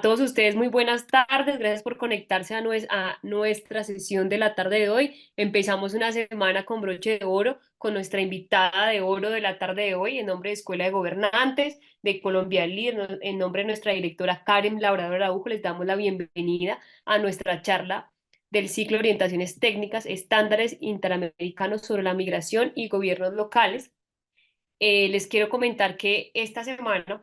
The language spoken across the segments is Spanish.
todos ustedes, muy buenas tardes. Gracias por conectarse a nuestra sesión de la tarde de hoy. Empezamos una semana con broche de oro, con nuestra invitada de oro de la tarde de hoy, en nombre de Escuela de Gobernantes de Colombia Líder, en nombre de nuestra directora Karen Labrador Araujo, les damos la bienvenida a nuestra charla del ciclo de Orientaciones Técnicas, Estándares Interamericanos sobre la Migración y Gobiernos Locales. Les quiero comentar que esta semana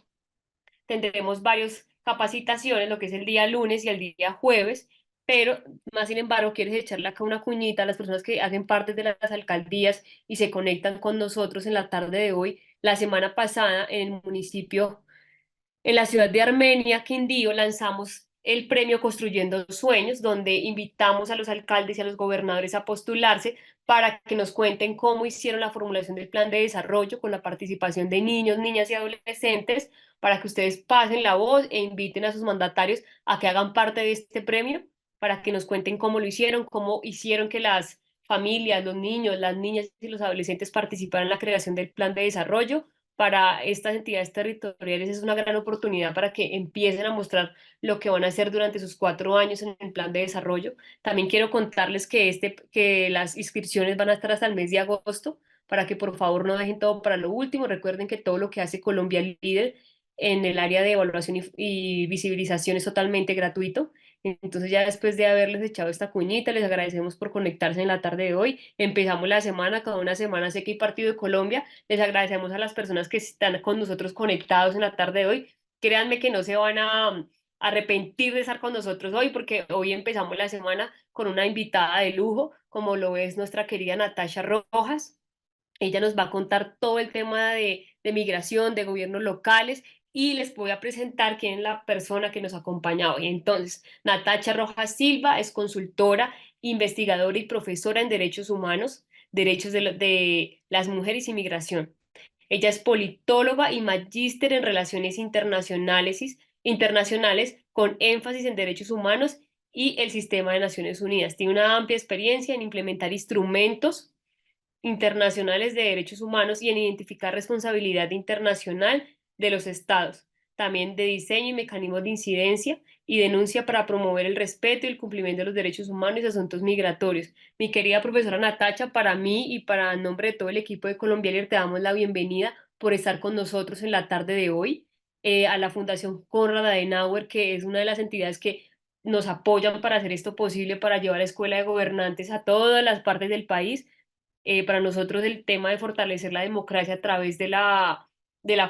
tendremos varias capacitaciones, lo que es el día lunes y el día jueves, pero más sin embargo, quieres echarle acá una cuñita a las personas que hacen parte de las alcaldías y se conectan con nosotros en la tarde de hoy. La semana pasada en el municipio en la ciudad de Armenia, Quindío, lanzamos el premio Construyendo Sueños, donde invitamos a los alcaldes y a los gobernadores a postularse para que nos cuenten cómo hicieron la formulación del plan de desarrollo con la participación de niños, niñas y adolescentes, para que ustedes pasen la voz e inviten a sus mandatarios a que hagan parte de este premio, para que nos cuenten cómo lo hicieron, cómo hicieron que las familias, los niños, las niñas y los adolescentes participaran en la creación del plan de desarrollo. Para estas entidades territoriales es una gran oportunidad para que empiecen a mostrar lo que van a hacer durante sus 4 años en el plan de desarrollo. También quiero contarles que las inscripciones van a estar hasta el mes de agosto, para que por favor no dejen todo para lo último. Recuerden que todo lo que hace Colombia Líder en el área de evaluación y visibilización es totalmente gratuito. Entonces ya después de haberles echado esta cuñita, les agradecemos por conectarse en la tarde de hoy. Empezamos la semana, cada una semana sé que hay partido de Colombia. Les agradecemos a las personas que están con nosotros conectados en la tarde de hoy. Créanme que no se van a arrepentir de estar con nosotros hoy, porque hoy empezamos la semana con una invitada de lujo, como lo es nuestra querida Natasha Rojas. Ella nos va a contar todo el tema de migración, de gobiernos locales, y les voy a presentar quién es la persona que nos acompaña hoy. Entonces, Natasha Rojas Silva es consultora, investigadora y profesora en Derechos Humanos, Derechos de las Mujeres y Migración. Ella es politóloga y magíster en Relaciones internacionales con énfasis en derechos humanos y el sistema de Naciones Unidas. Tiene una amplia experiencia en implementar instrumentos internacionales de derechos humanos y en identificar responsabilidad internacional de los estados, también de diseño y mecanismos de incidencia y denuncia para promover el respeto y el cumplimiento de los derechos humanos y asuntos migratorios. Mi querida profesora Natacha, para mí y para el nombre de todo el equipo de Colombianer, te damos la bienvenida por estar con nosotros en la tarde de hoy. A la Fundación Konrad Adenauer, que es una de las entidades que nos apoyan para hacer esto posible, para llevar la Escuela de Gobernantes a todas las partes del país. Para nosotros el tema de fortalecer la democracia a través de la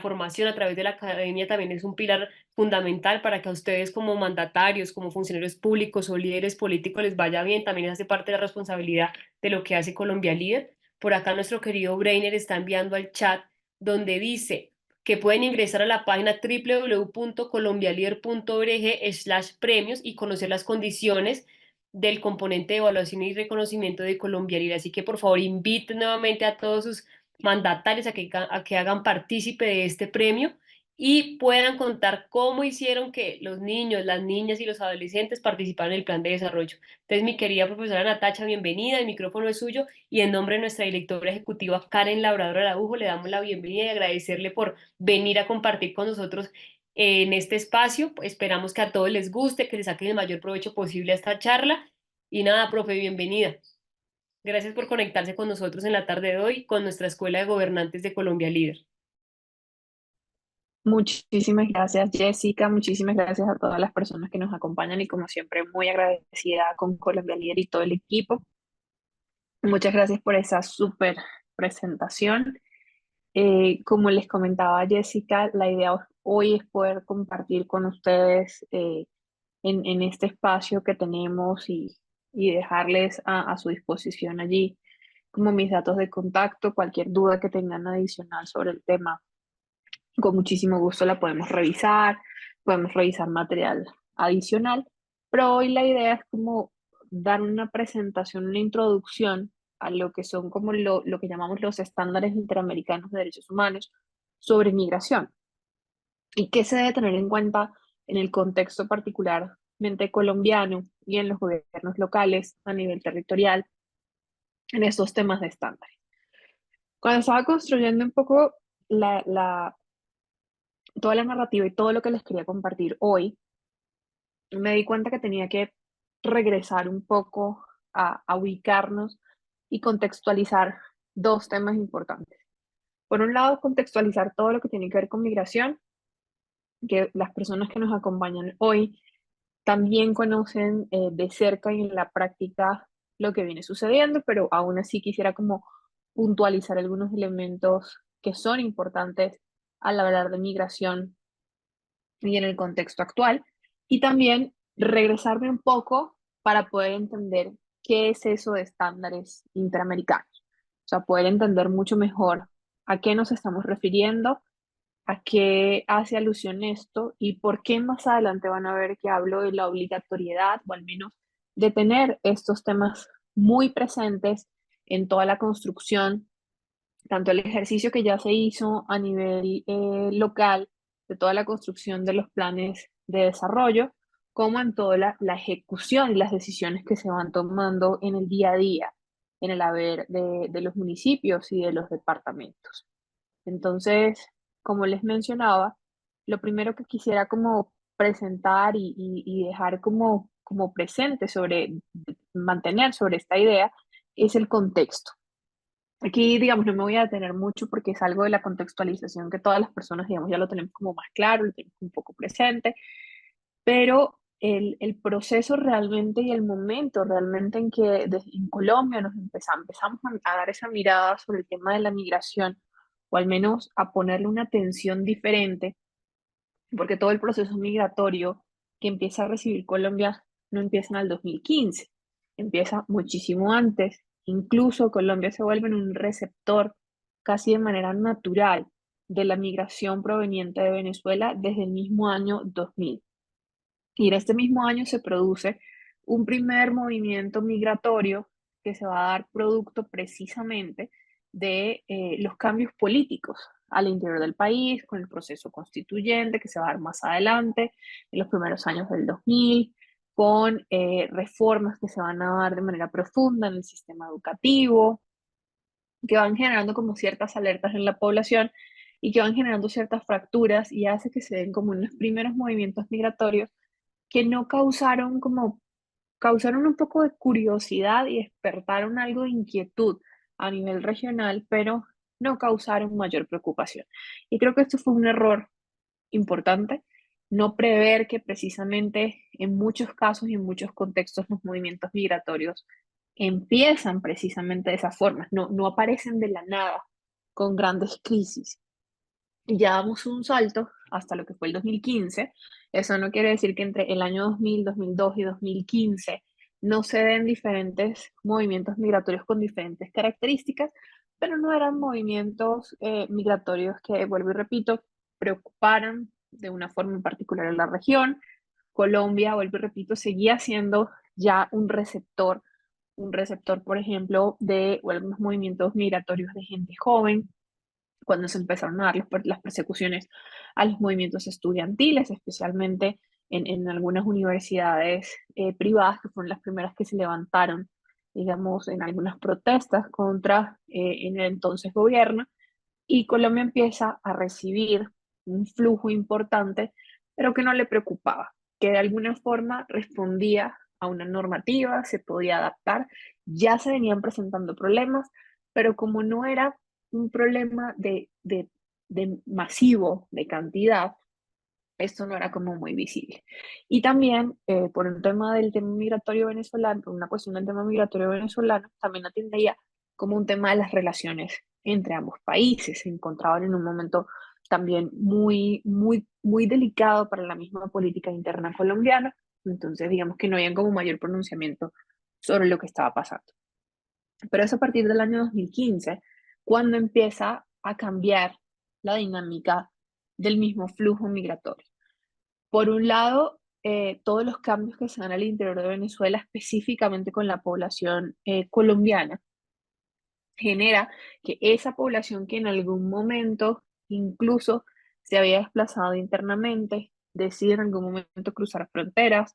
formación, a través de la academia, también es un pilar fundamental para que a ustedes como mandatarios, como funcionarios públicos o líderes políticos les vaya bien. También hace parte de la responsabilidad de lo que hace Colombia Líder. Por acá nuestro querido Brainer está enviando al chat donde dice que pueden ingresar a la página www.colombialider.org/premios y conocer las condiciones del componente de evaluación y reconocimiento de Colombia Libre. Así que por favor inviten nuevamente a todos sus mandatarios a que hagan partícipe de este premio y puedan contar cómo hicieron que los niños, las niñas y los adolescentes participaran en el plan de desarrollo. Entonces, mi querida profesora Natacha, bienvenida, el micrófono es suyo y en nombre de nuestra directora ejecutiva Karen Labrador Araujo le damos la bienvenida y agradecerle por venir a compartir con nosotros en este espacio. Esperamos que a todos les guste, que les saquen el mayor provecho posible a esta charla. Y nada, profe, bienvenida. Gracias por conectarse con nosotros en la tarde de hoy con nuestra Escuela de Gobernantes de Colombia Líder. Muchísimas gracias, Jessica. Muchísimas gracias a todas las personas que nos acompañan y como siempre muy agradecida con Colombia Líder y todo el equipo. Muchas gracias por esa súper presentación. Como les comentaba Jessica, la idea hoy es poder compartir con ustedes en este espacio que tenemos y dejarles a su disposición allí como mis datos de contacto, cualquier duda que tengan adicional sobre el tema con muchísimo gusto la podemos revisar material adicional, pero hoy la idea es como dar una presentación, una introducción a lo que son como lo que llamamos los estándares interamericanos de derechos humanos sobre migración y qué se debe tener en cuenta en el contexto particularmente colombiano y en los gobiernos locales a nivel territorial en estos temas de estándares. Cuando estaba construyendo un poco la, la, toda la narrativa y todo lo que les quería compartir hoy, me di cuenta que tenía que regresar un poco a ubicarnos y contextualizar dos temas importantes. Por un lado, contextualizar todo lo que tiene que ver con migración, que las personas que nos acompañan hoy también conocen de cerca y en la práctica lo que viene sucediendo, pero aún así quisiera como puntualizar algunos elementos que son importantes al hablar de migración y en el contexto actual, y también regresarme un poco para poder entender qué es eso de estándares interamericanos, o sea, poder entender mucho mejor a qué nos estamos refiriendo, a qué hace alusión esto y por qué más adelante van a ver que hablo de la obligatoriedad o al menos de tener estos temas muy presentes en toda la construcción, tanto el ejercicio que ya se hizo a nivel local, de toda la construcción de los planes de desarrollo, como en toda la ejecución y las decisiones que se van tomando en el día a día, en el haber de los municipios y de los departamentos. Entonces, como les mencionaba, lo primero que quisiera como presentar y dejar como presente sobre, mantener sobre esta idea es el contexto. Aquí, digamos, no me voy a detener mucho porque es algo de la contextualización que todas las personas, digamos, ya lo tenemos como más claro, lo tenemos un poco presente, pero el proceso realmente y el momento realmente en que en Colombia empezamos a dar esa mirada sobre el tema de la migración, o al menos a ponerle una atención diferente, porque todo el proceso migratorio que empieza a recibir Colombia no empieza en el 2015, empieza muchísimo antes. Incluso Colombia se vuelve un receptor casi de manera natural de la migración proveniente de Venezuela desde el mismo año 2000. Y en este mismo año se produce un primer movimiento migratorio que se va a dar producto precisamente de los cambios políticos al interior del país, con el proceso constituyente que se va a dar más adelante, en los primeros años del 2000, con reformas que se van a dar de manera profunda en el sistema educativo, que van generando como ciertas alertas en la población y que van generando ciertas fracturas y hace que se den como unos primeros movimientos migratorios que no causaron como, causaron un poco de curiosidad y despertaron algo de inquietud a nivel regional, pero no causaron mayor preocupación. Y creo que esto fue un error importante, no prever que precisamente en muchos casos y en muchos contextos los movimientos migratorios empiezan precisamente de esa forma, no aparecen de la nada con grandes crisis, y ya damos un salto hasta lo que fue el 2015. Eso no quiere decir que entre el año 2000, 2002 y 2015 no se den diferentes movimientos migratorios con diferentes características, pero no eran movimientos migratorios que, vuelvo y repito, preocuparan de una forma en particular en la región. Colombia, vuelvo y repito, seguía siendo ya un receptor, por ejemplo, de algunos movimientos migratorios de gente joven, cuando se empezaron a dar las persecuciones a los movimientos estudiantiles, especialmente en algunas universidades privadas, que fueron las primeras que se levantaron, digamos, en algunas protestas contra en el entonces gobierno, y Colombia empieza a recibir un flujo importante, pero que no le preocupaba, que de alguna forma respondía a una normativa, se podía adaptar, ya se venían presentando problemas, pero como no era un problema de masivo, de cantidad, esto no era como muy visible. Y también por un tema del tema migratorio venezolano, por una cuestión del tema migratorio venezolano, también atendía como un tema de las relaciones entre ambos países. Se encontraban en un momento también muy delicado para la misma política interna colombiana. Entonces, digamos que no había como mayor pronunciamiento sobre lo que estaba pasando. Pero es a partir del año 2015 cuando empieza a cambiar la dinámica del mismo flujo migratorio. Por un lado, todos los cambios que se dan al interior de Venezuela, específicamente con la población colombiana, genera que esa población que en algún momento incluso se había desplazado internamente, decide en algún momento cruzar fronteras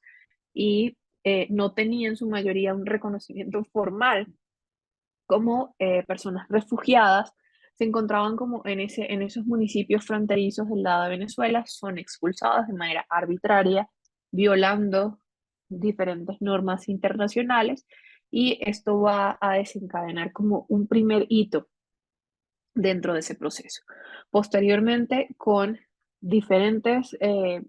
y no tenía en su mayoría un reconocimiento formal como personas refugiadas, se encontraban como en esos municipios fronterizos del lado de Venezuela, son expulsadas de manera arbitraria violando diferentes normas internacionales y esto va a desencadenar como un primer hito dentro de ese proceso. Posteriormente, con diferentes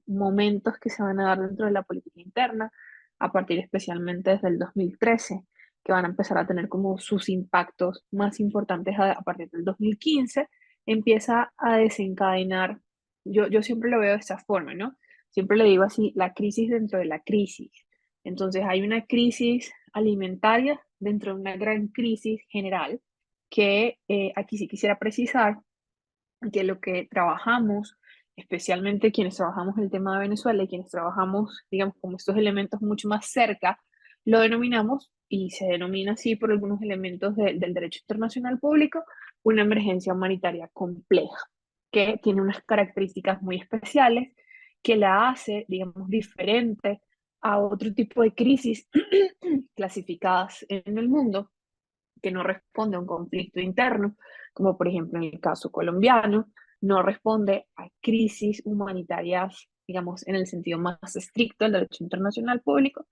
momentos que se van a dar dentro de la política interna, a partir especialmente desde el 2013, que van a empezar a tener como sus impactos más importantes a partir del 2015, empieza a desencadenar, yo siempre lo veo de esta forma, ¿no? Siempre le digo así, la crisis dentro de la crisis. Entonces hay una crisis alimentaria dentro de una gran crisis general que aquí sí quisiera precisar que lo que trabajamos, especialmente quienes trabajamos el tema de Venezuela y quienes trabajamos, digamos, como estos elementos mucho más cerca, lo denominamos, y se denomina así por algunos elementos del derecho internacional público, una emergencia humanitaria compleja, que tiene unas características muy especiales que la hace, digamos, diferente a otro tipo de crisis clasificadas en el mundo que no responde a un conflicto interno, como por ejemplo en el caso colombiano, no responde a crisis humanitarias, digamos, en el sentido más estricto del derecho internacional público,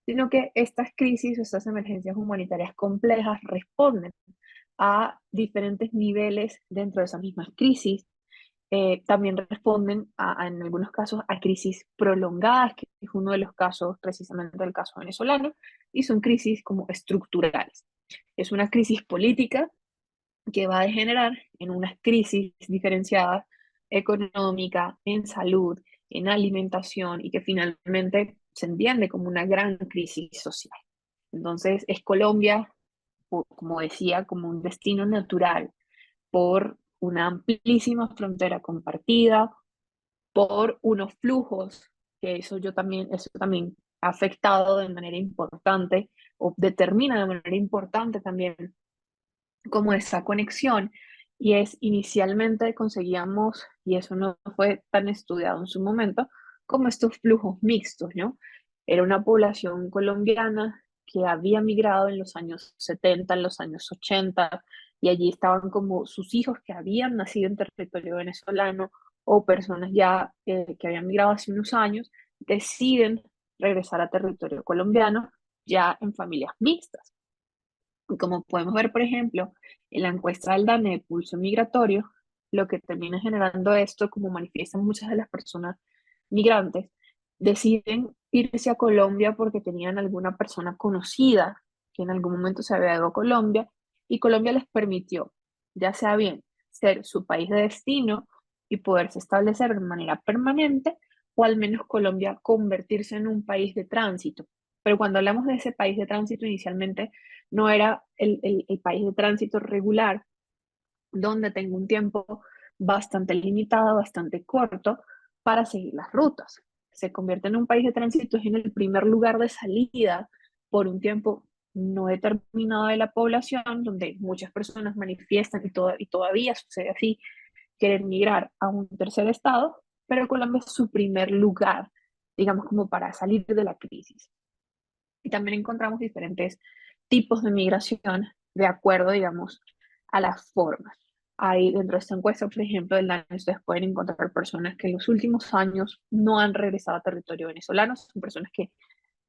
sino que estas crisis o estas emergencias humanitarias complejas responden a diferentes niveles dentro de esas mismas crisis. También responden en algunos casos a crisis prolongadas, que es uno de los casos, precisamente el caso venezolano, y son crisis como estructurales. Es una crisis política que va a degenerar en unas crisis diferenciadas económica, en salud, en alimentación y que finalmente se entiende como una gran crisis social. Entonces es Colombia, como decía, como un destino natural por una amplísima frontera compartida, por unos flujos, que eso también ha afectado de manera importante o determina de manera importante también como esa conexión. Y es inicialmente conseguíamos, y eso no fue tan estudiado en su momento, como estos flujos mixtos, ¿no? Era una población colombiana que había migrado en los años 70, en los años 80, y allí estaban como sus hijos que habían nacido en territorio venezolano o personas ya que habían migrado hace unos años, deciden regresar a territorio colombiano ya en familias mixtas. Y como podemos ver, por ejemplo, en la encuesta del DANE de Pulso Migratorio, lo que termina generando esto, como manifiestan muchas de las personas migrantes, deciden irse a Colombia porque tenían alguna persona conocida que en algún momento se había ido a Colombia y Colombia les permitió, ya sea bien, ser su país de destino y poderse establecer de manera permanente o al menos Colombia convertirse en un país de tránsito. Pero cuando hablamos de ese país de tránsito inicialmente, no era el país de tránsito regular, donde tengo un tiempo bastante limitado, bastante corto para seguir las rutas. Se convierte en un país de tránsito, es en el primer lugar de salida por un tiempo no determinado de la población, donde muchas personas manifiestan y todavía sucede así, quieren migrar a un tercer estado, pero Colombia es su primer lugar, digamos, como para salir de la crisis. Y también encontramos diferentes tipos de migración de acuerdo, digamos, a las formas. Ahí dentro de esta encuesta, por ejemplo, del DANE, ustedes pueden encontrar personas que en los últimos años no han regresado a territorio venezolano, son personas que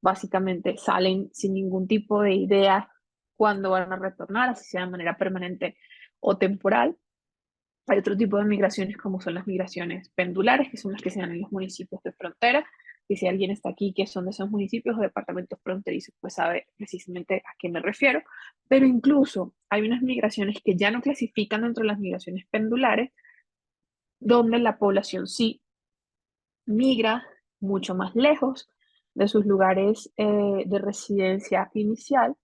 básicamente salen sin ningún tipo de idea cuándo van a retornar, así sea de manera permanente o temporal. Hay otro tipo de migraciones como son las migraciones pendulares, que son las que se dan en los municipios de frontera. Y si alguien está aquí que son de esos municipios o departamentos fronterizos, pues sabe precisamente a qué me refiero. Pero incluso hay unas migraciones que ya no clasifican dentro de las migraciones pendulares, donde la población sí migra mucho más lejos de sus lugares de residencia inicial,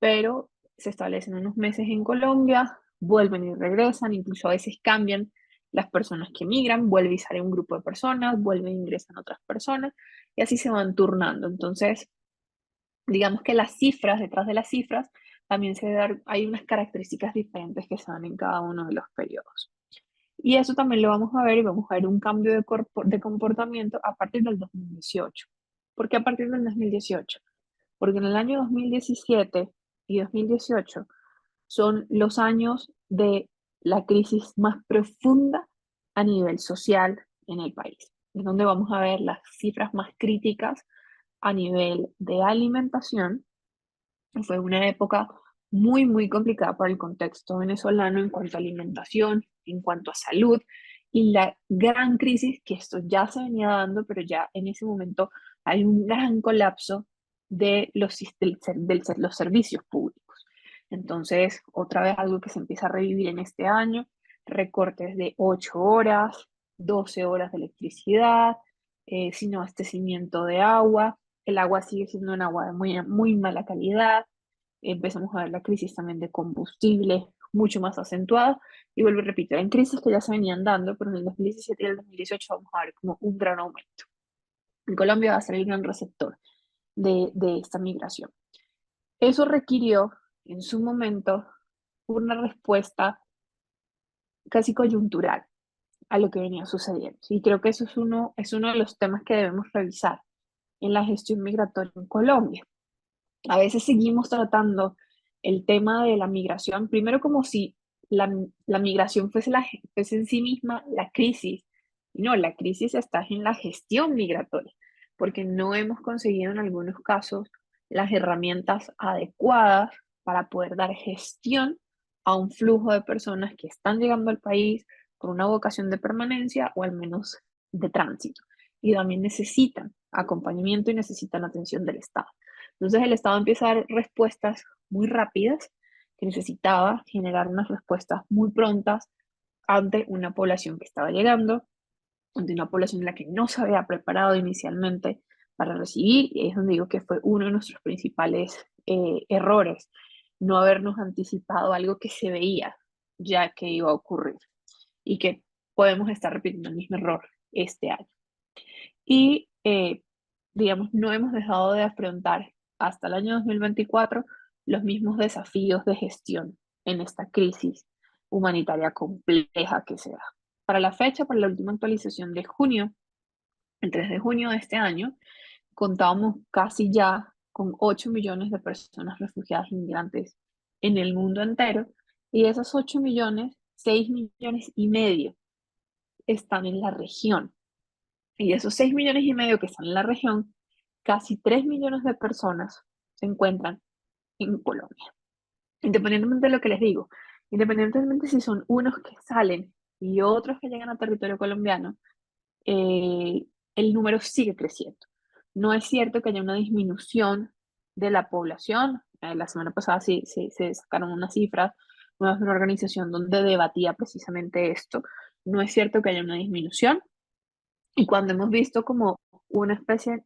pero se establecen unos meses en Colombia, vuelven y regresan, incluso a veces cambian las personas que migran, vuelve y sale un grupo de personas, vuelven e ingresan otras personas, y así se van turnando. Entonces, digamos que las cifras, detrás de las cifras, también hay unas características diferentes que se dan en cada uno de los periodos. Y eso también lo vamos a ver y vamos a ver un cambio de comportamiento a partir del 2018. ¿Por qué a partir del 2018? Porque en el año 2017 y 2018 son los años de la crisis más profunda a nivel social en el país. es donde vamos a ver las cifras más críticas a nivel de alimentación. Fue una época muy, muy complicada para el contexto venezolano en cuanto a alimentación, en cuanto a salud y la gran crisis que esto ya se venía dando, pero ya en ese momento hay un gran colapso de los servicios públicos. Entonces, otra vez algo que se empieza a revivir en este año, recortes de 8 horas, 12 horas de electricidad, sin abastecimiento de agua, el agua sigue siendo un agua de muy, muy mala calidad. Empezamos a ver la crisis también de combustible mucho más acentuada. Y vuelvo y repito, en crisis que ya se venían dando, pero en el 2017 y el 2018 vamos a ver como un gran aumento. En Colombia va a ser el gran receptor de esta migración. Eso requirió en su momento una respuesta casi coyuntural a lo que venía sucediendo. Y creo que eso es uno de los temas que debemos revisar en la gestión migratoria en Colombia. A veces seguimos tratando el tema de la migración, primero como si la migración fuese en sí misma la crisis. No, la crisis está en la gestión migratoria, porque no hemos conseguido en algunos casos las herramientas adecuadas para poder dar gestión a un flujo de personas que están llegando al país por una vocación de permanencia o al menos de tránsito. Y también necesitan acompañamiento y necesitan atención del Estado. Entonces el Estado empieza a dar respuestas muy rápidas, que necesitaba generar unas respuestas muy prontas ante una población que estaba llegando, ante una población en la que no se había preparado inicialmente para recibir, y es donde digo que fue uno de nuestros principales errores, no habernos anticipado algo que se veía ya que iba a ocurrir y que podemos estar repitiendo el mismo error este año. Y, digamos, no hemos dejado de afrontar hasta el año 2024 los mismos desafíos de gestión en esta crisis humanitaria compleja que se da. Para la fecha, para la última actualización de junio, el 3 de junio de este año, contábamos casi ya con 8 millones de personas refugiadas e inmigrantes en el mundo entero, y de esos 8 millones, 6 millones y medio están en la región. Y de esos 6 millones y medio que están en la región, casi 3 millones de personas se encuentran en Colombia. Independientemente de lo que les digo, independientemente si son unos que salen y otros que llegan a territorio colombiano, eh, el número sigue creciendo. No es cierto que haya una disminución de la población. La semana pasada sí, se sacaron unas cifras nuevas de una organización donde debatía precisamente esto. No es cierto que haya una disminución, y cuando hemos visto como una especie,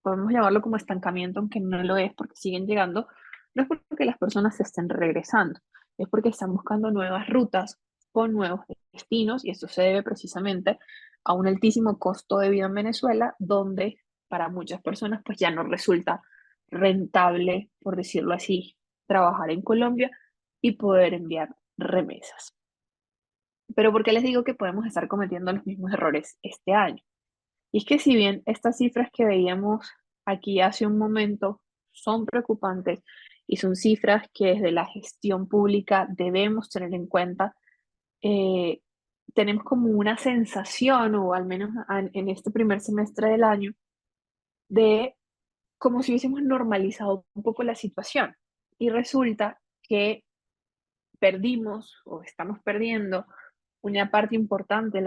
podemos llamarlo como estancamiento, aunque no lo es porque siguen llegando, no es porque las personas se estén regresando, es porque están buscando nuevas rutas con nuevos destinos, y esto se debe precisamente a un altísimo costo de vida en Venezuela, donde para muchas personas pues ya no resulta rentable, por decirlo así, trabajar en Colombia y poder enviar remesas. Pero ¿por qué les digo que podemos estar cometiendo los mismos errores este año? Y es que si bien estas cifras que veíamos aquí hace un momento son preocupantes y son cifras que desde la gestión pública debemos tener en cuenta, eh, tenemos como una sensación, o al menos en este primer semestre del año, de como si hubiésemos normalizado un poco la situación. Y resulta que perdimos o estamos perdiendo una parte importante,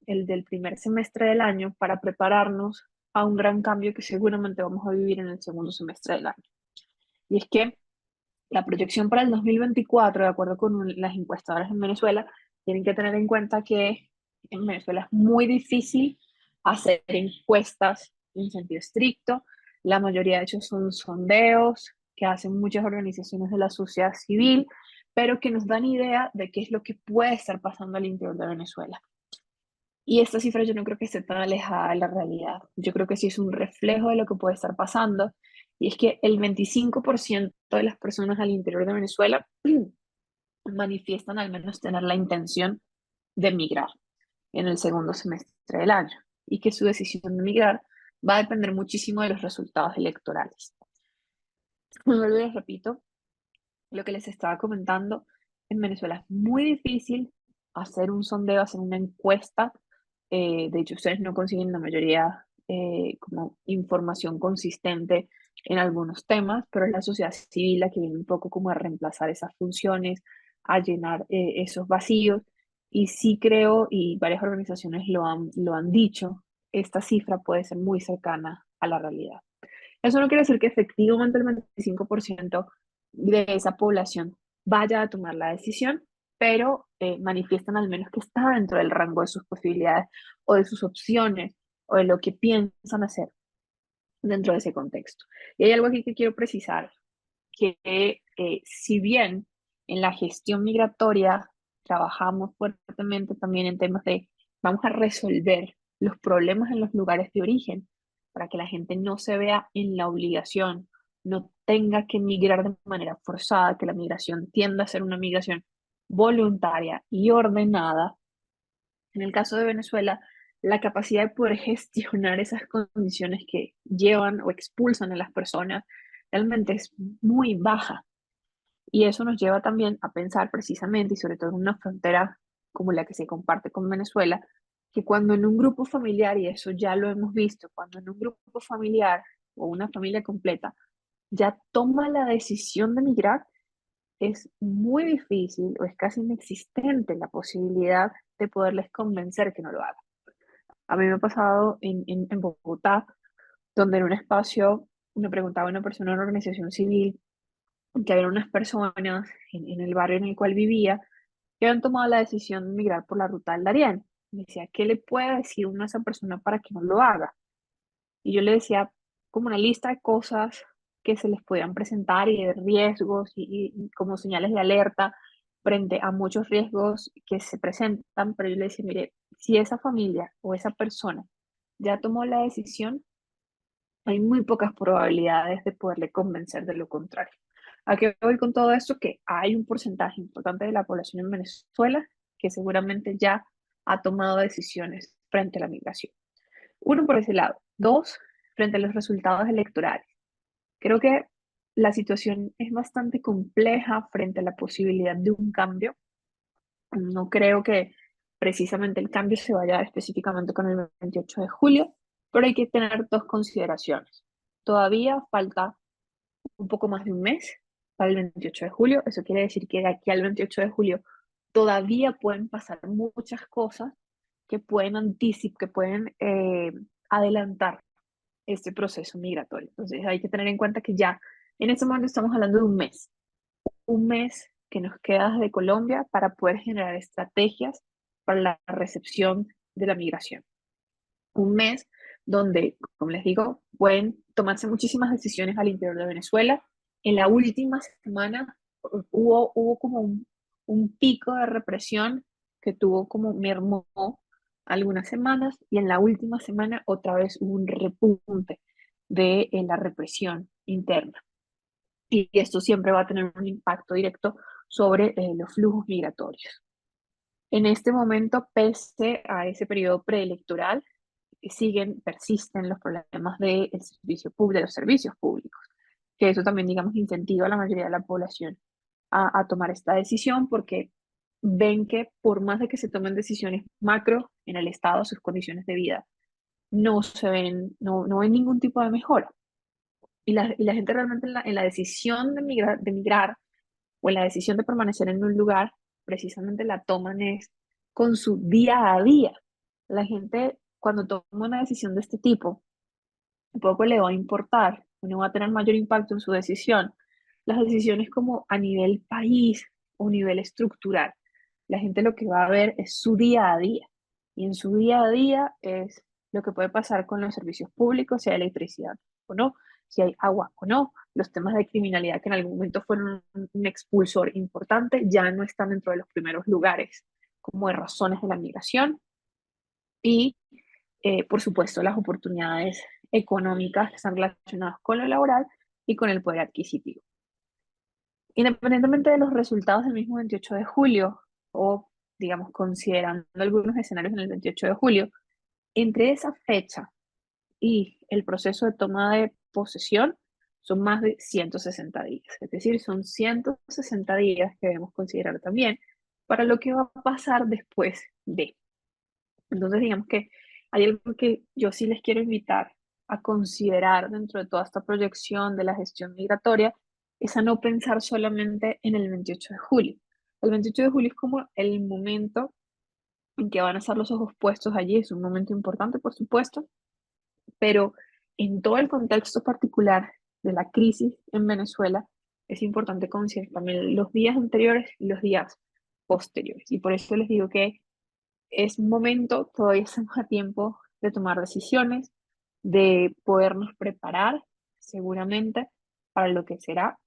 el del primer semestre del año, para prepararnos a un gran cambio que seguramente vamos a vivir en el segundo semestre del año. Y es que la proyección para el 2024, de acuerdo con las encuestadoras en Venezuela, tienen que tener en cuenta que en Venezuela es muy difícil hacer encuestas en sentido estricto. La mayoría de hecho son sondeos que hacen muchas organizaciones de la sociedad civil, pero que nos dan idea de qué es lo que puede estar pasando al interior de Venezuela. Y esta cifra yo no creo que esté tan alejada de la realidad. Yo creo que sí es un reflejo de lo que puede estar pasando. Y es que el 25% de las personas al interior de Venezuela manifiestan al menos tener la intención de emigrar en el segundo semestre del año. Y que su decisión de emigrar va a depender muchísimo de los resultados electorales. Bueno, les repito lo que les estaba comentando. En Venezuela es muy difícil hacer un sondeo, hacer una encuesta De hecho, ustedes no consiguen la mayoría como información consistente en algunos temas, pero es la sociedad civil la que viene un poco como a reemplazar esas funciones, a llenar esos vacíos. Y sí creo, y varias organizaciones lo han dicho, esta cifra puede ser muy cercana a la realidad. Eso no quiere decir que efectivamente el 25% de esa población vaya a tomar la decisión, pero manifiestan al menos que está dentro del rango de sus posibilidades o de sus opciones o de lo que piensan hacer dentro de ese contexto. Y hay algo aquí que quiero precisar, que si bien en la gestión migratoria trabajamos fuertemente también en temas de vamos a resolver los problemas en los lugares de origen para que la gente no se vea en la obligación, no tenga que migrar de manera forzada, que la migración tienda a ser una migración voluntaria y ordenada. En el caso de Venezuela, la capacidad de poder gestionar esas condiciones que llevan o expulsan a las personas realmente es muy baja. Y eso nos lleva también a pensar precisamente, y sobre todo en una frontera como la que se comparte con Venezuela, que cuando en un grupo familiar, y eso ya lo hemos visto, cuando en un grupo familiar o una familia completa ya toma la decisión de migrar, es muy difícil o es casi inexistente la posibilidad de poderles convencer que no lo hagan. A mí me ha pasado en Bogotá, donde en un espacio me preguntaba una persona de una organización civil que había unas personas en el barrio en el cual vivía que habían tomado la decisión de migrar por la ruta del Darién. Me decía, ¿qué le puede decir uno a esa persona para que no lo haga? Y yo le decía como una lista de cosas que se les podían presentar y de riesgos y como señales de alerta frente a muchos riesgos que se presentan, pero yo le decía, mire, si esa familia o esa persona ya tomó la decisión, hay muy pocas probabilidades de poderle convencer de lo contrario. ¿A qué voy con todo esto? Que hay un porcentaje importante de la población en Venezuela que seguramente ya ha tomado decisiones frente a la migración. Uno, por ese lado. Dos, frente a los resultados electorales. Creo que la situación es bastante compleja frente a la posibilidad de un cambio. No creo que precisamente el cambio se vaya a dar específicamente con el 28 de julio, pero hay que tener dos consideraciones. Todavía falta un poco más de un mes para el 28 de julio. Eso quiere decir que de aquí al 28 de julio todavía pueden pasar muchas cosas que pueden anticipar, que pueden adelantar este proceso migratorio. Entonces hay que tener en cuenta que ya en este momento estamos hablando de un mes que nos queda desde Colombia para poder generar estrategias para la recepción de la migración. Un mes donde, como les digo, pueden tomarse muchísimas decisiones al interior de Venezuela. En la última semana hubo como un pico de represión que tuvo como mermó algunas semanas y en la última semana otra vez hubo un repunte de la represión interna. Y esto siempre va a tener un impacto directo sobre los flujos migratorios. En este momento, pese a ese periodo preelectoral, persisten los problemas de los servicios públicos, que eso también, digamos, incentiva a la mayoría de la población a tomar esta decisión porque ven que por más de que se tomen decisiones macro en el Estado, sus condiciones de vida no ven ningún tipo de mejora. Y la gente realmente en la decisión de migrar o en la decisión de permanecer en un lugar, precisamente la toman es con su día a día. La gente cuando toma una decisión de este tipo, poco le va a importar, no va a tener mayor impacto en su decisión. Las decisiones como a nivel país o nivel estructural, la gente lo que va a ver es su día a día. Y en su día a día es lo que puede pasar con los servicios públicos, si hay electricidad o no, si hay agua o no. Los temas de criminalidad que en algún momento fueron un expulsor importante ya no están dentro de los primeros lugares como de razones de la migración. Y por supuesto, las oportunidades económicas que están relacionadas con lo laboral y con el poder adquisitivo. Independientemente de los resultados del mismo 28 de julio, o digamos considerando algunos escenarios en el 28 de julio, entre esa fecha y el proceso de toma de posesión son más de 160 días. Es decir, son 160 días que debemos considerar también para lo que va a pasar después de. Entonces, digamos que hay algo que yo sí les quiero invitar a considerar dentro de toda esta proyección de la gestión migratoria, es a no pensar solamente en el 28 de julio. El 28 de julio es como el momento en que van a estar los ojos puestos allí, es un momento importante, por supuesto, pero en todo el contexto particular de la crisis en Venezuela, es importante considerar también los días anteriores y los días posteriores. Y por eso les digo que es un momento, todavía estamos a tiempo de tomar decisiones, de podernos preparar seguramente para lo que será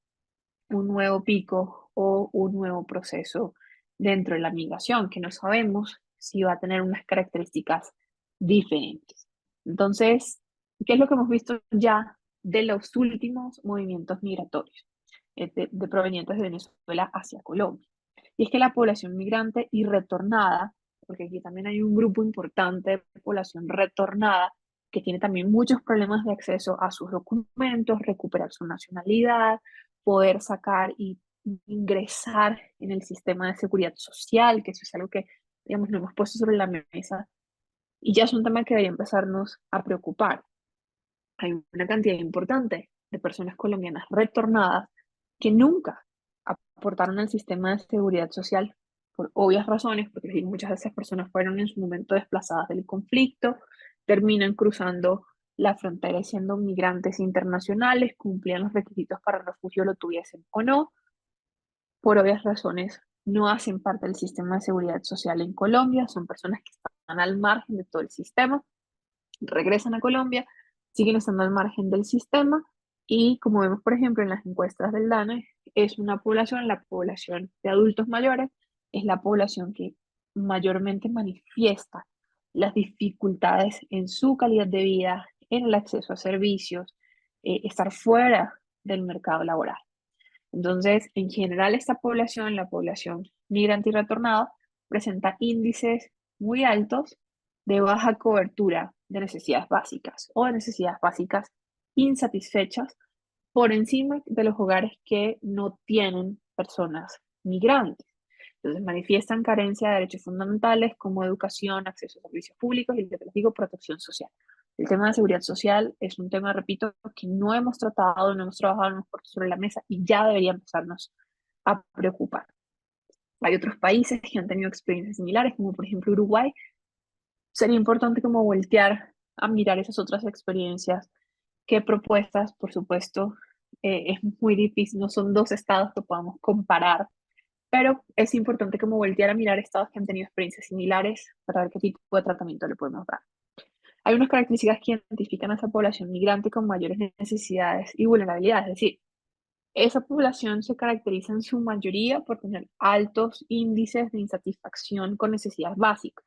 un nuevo pico o un nuevo proceso dentro de la migración, que no sabemos si va a tener unas características diferentes. Entonces, ¿qué es lo que hemos visto ya de los últimos movimientos migratorios de provenientes de Venezuela hacia Colombia? Y es que la población migrante y retornada, porque aquí también hay un grupo importante de población retornada que tiene también muchos problemas de acceso a sus documentos, recuperar su nacionalidad, poder sacar y ingresar en el sistema de seguridad social, que eso es algo que, digamos, no hemos puesto sobre la mesa y ya es un tema que debería empezarnos a preocupar. Hay una cantidad importante de personas colombianas retornadas que nunca aportaron al sistema de seguridad social por obvias razones, porque muchas de esas personas fueron en su momento desplazadas del conflicto, terminan cruzando la frontera y siendo migrantes internacionales, cumplían los requisitos para refugio, lo tuviesen o no, por obvias razones no hacen parte del sistema de seguridad social en Colombia, son personas que están al margen de todo el sistema, regresan a Colombia, siguen estando al margen del sistema y como vemos, por ejemplo, en las encuestas del DANE, es una población, la población de adultos mayores, es la población que mayormente manifiesta las dificultades en su calidad de vida, en el acceso a servicios, estar fuera del mercado laboral. Entonces, en general, esta población, la población migrante y retornada, presenta índices muy altos de baja cobertura de necesidades básicas o de necesidades básicas insatisfechas por encima de los hogares que no tienen personas migrantes. Entonces, manifiestan carencia de derechos fundamentales como educación, acceso a servicios públicos y, les digo, protección social. El tema de seguridad social es un tema, repito, que no hemos tratado, no hemos trabajado, no hemos puesto sobre la mesa y ya debería empezarnos a preocupar. Hay otros países que han tenido experiencias similares, como por ejemplo Uruguay. Sería importante como voltear a mirar esas otras experiencias. ¿Qué propuestas? Por supuesto, es muy difícil, no son dos estados que podamos comparar, pero es importante como voltear a mirar estados que han tenido experiencias similares para ver qué tipo de tratamiento le podemos dar. Hay unas características que identifican a esa población migrante con mayores necesidades y vulnerabilidades, es decir, esa población se caracteriza en su mayoría por tener altos índices de insatisfacción con necesidades básicas.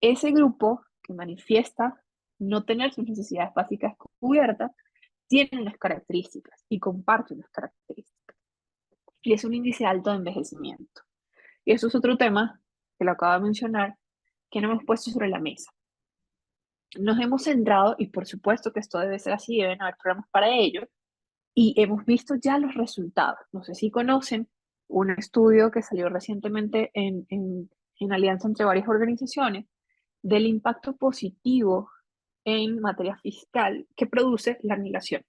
Ese grupo que manifiesta no tener sus necesidades básicas cubiertas tiene unas características y comparte unas características. Y es un índice alto de envejecimiento. Y eso es otro tema que lo acabo de mencionar, que no hemos puesto sobre la mesa. Nos hemos centrado, y por supuesto que esto debe ser así, deben haber programas para ello, y hemos visto ya los resultados. No sé si conocen un estudio que salió recientemente en alianza entre varias organizaciones del impacto positivo en materia fiscal que produce la migración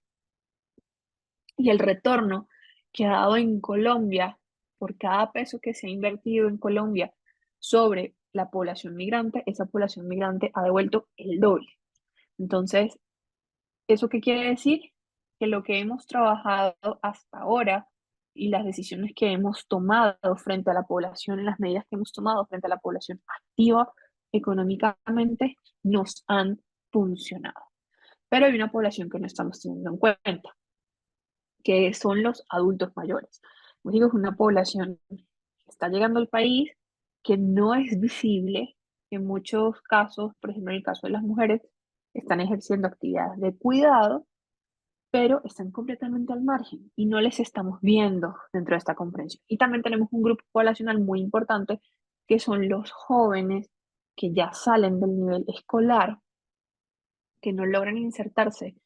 y el retorno que ha dado en Colombia por cada peso que se ha invertido en Colombia sobre la población migrante, esa población migrante ha devuelto el doble. Entonces, ¿eso qué quiere decir? Que lo que hemos trabajado hasta ahora y las decisiones que hemos tomado frente a la población, las medidas que hemos tomado frente a la población activa económicamente, nos han funcionado. Pero hay una población que no estamos teniendo en cuenta, que son los adultos mayores. Como digo, es una población que está llegando al país, que no es visible, que en muchos casos, por ejemplo en el caso de las mujeres, están ejerciendo actividades de cuidado, pero están completamente al margen y no les estamos viendo dentro de esta comprensión. Y también tenemos un grupo poblacional muy importante, que son los jóvenes que ya salen del nivel escolar, que no logran insertarse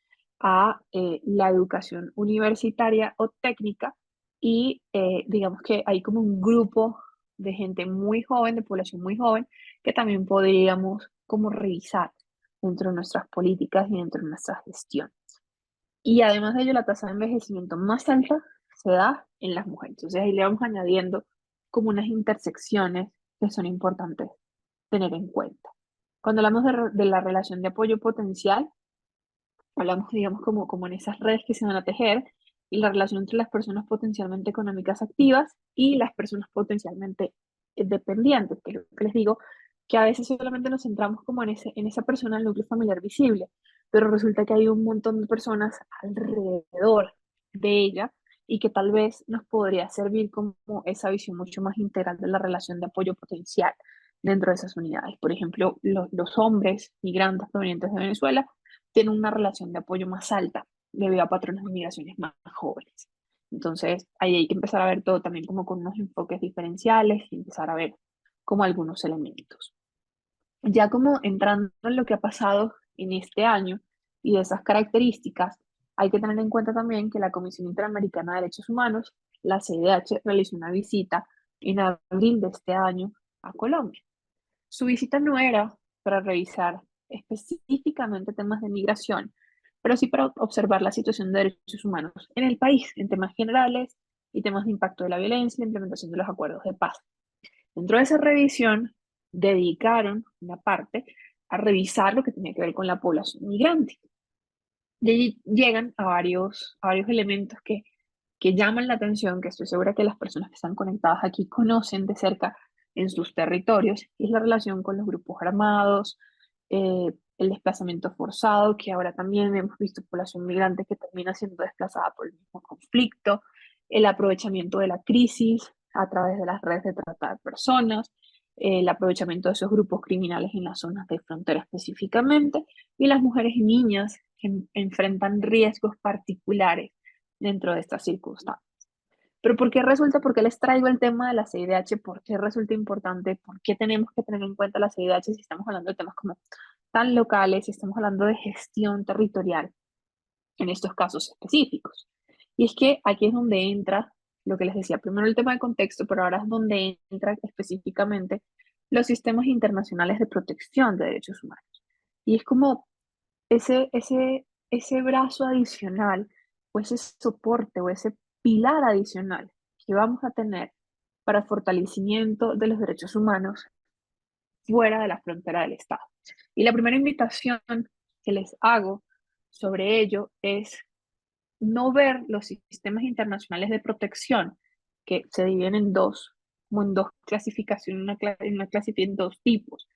a la educación universitaria o técnica y digamos que hay como un grupo de gente muy joven, de población muy joven, que también podríamos como revisar dentro de nuestras políticas y dentro de nuestra gestión. Y además de ello, la tasa de envejecimiento más alta se da en las mujeres. Entonces ahí le vamos añadiendo como unas intersecciones que son importantes tener en cuenta. Cuando hablamos de la relación de apoyo potencial, hablamos, digamos, como en esas redes que se van a tejer y la relación entre las personas potencialmente económicas activas y las personas potencialmente dependientes, que es lo que les digo, que a veces solamente nos centramos como en esa persona, el núcleo familiar visible, pero resulta que hay un montón de personas alrededor de ella y que tal vez nos podría servir como esa visión mucho más integral de la relación de apoyo potencial dentro de esas unidades. Por ejemplo, los hombres migrantes provenientes de Venezuela tienen una relación de apoyo más alta debido a patrones de migraciones más jóvenes. Entonces, ahí hay que empezar a ver todo también como con unos enfoques diferenciales y empezar a ver como algunos elementos. Ya como entrando en lo que ha pasado en este año y de esas características, hay que tener en cuenta también que la Comisión Interamericana de Derechos Humanos, la CIDH, realizó una visita en abril de este año a Colombia. Su visita no era para revisar específicamente temas de migración, pero sí para observar la situación de derechos humanos en el país, en temas generales y temas de impacto de la violencia y la implementación de los acuerdos de paz. Dentro de esa revisión, dedicaron una parte a revisar lo que tenía que ver con la población migrante. Y allí llegan a varios elementos que llaman la atención, que estoy segura que las personas que están conectadas aquí conocen de cerca en sus territorios, y es la relación con los grupos armados, el desplazamiento forzado, que ahora también hemos visto población migrante que termina siendo desplazada por el mismo conflicto, el aprovechamiento de la crisis a través de las redes de trata de personas, el aprovechamiento de esos grupos criminales en las zonas de frontera específicamente, y las mujeres y niñas que enfrentan riesgos particulares dentro de estas circunstancias. Pero ¿por qué resulta? ¿Por qué les traigo el tema de la CIDH? ¿Por qué resulta importante? ¿Por qué tenemos que tener en cuenta la CIDH si estamos hablando de temas como tan locales, si estamos hablando de gestión territorial en estos casos específicos? Y es que aquí es donde entra lo que les decía, primero el tema de contexto, pero ahora es donde entra específicamente los sistemas internacionales de protección de derechos humanos. Y es como ese brazo adicional o ese soporte o ese pilar adicional que vamos a tener para fortalecimiento de los derechos humanos fuera de la frontera del Estado. Y la primera invitación que les hago sobre ello es no ver los sistemas internacionales de protección que se dividen en dos, como en dos clasificaciones, una clasificación en dos tipos: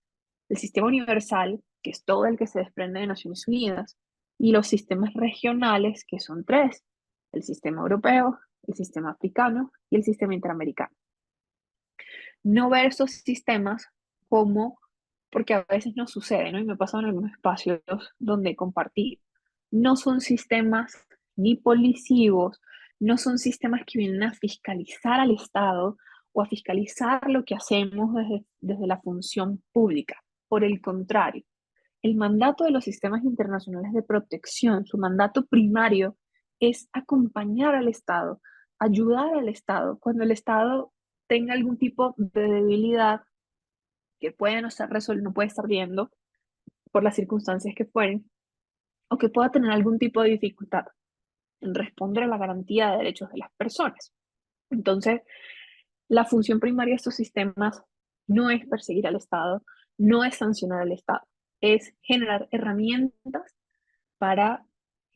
el sistema universal, que es todo el que se desprende de Naciones Unidas, y los sistemas regionales, que son tres: el sistema europeo, el sistema africano y el sistema interamericano. No ver estos sistemas como, porque a veces no sucede, ¿no? Y me pasa en algunos espacios donde compartí, no son sistemas ni policivos, no son sistemas que vienen a fiscalizar al Estado o a fiscalizar lo que hacemos desde la función pública. Por el contrario, el mandato de los sistemas internacionales de protección, su mandato primario es acompañar al Estado, ayudar al Estado cuando el Estado tenga algún tipo de debilidad que puede no estar no puede estar viendo por las circunstancias que fueren, o que pueda tener algún tipo de dificultad en responder a la garantía de derechos de las personas. Entonces, la función primaria de estos sistemas no es perseguir al Estado, no es sancionar al Estado, es generar herramientas para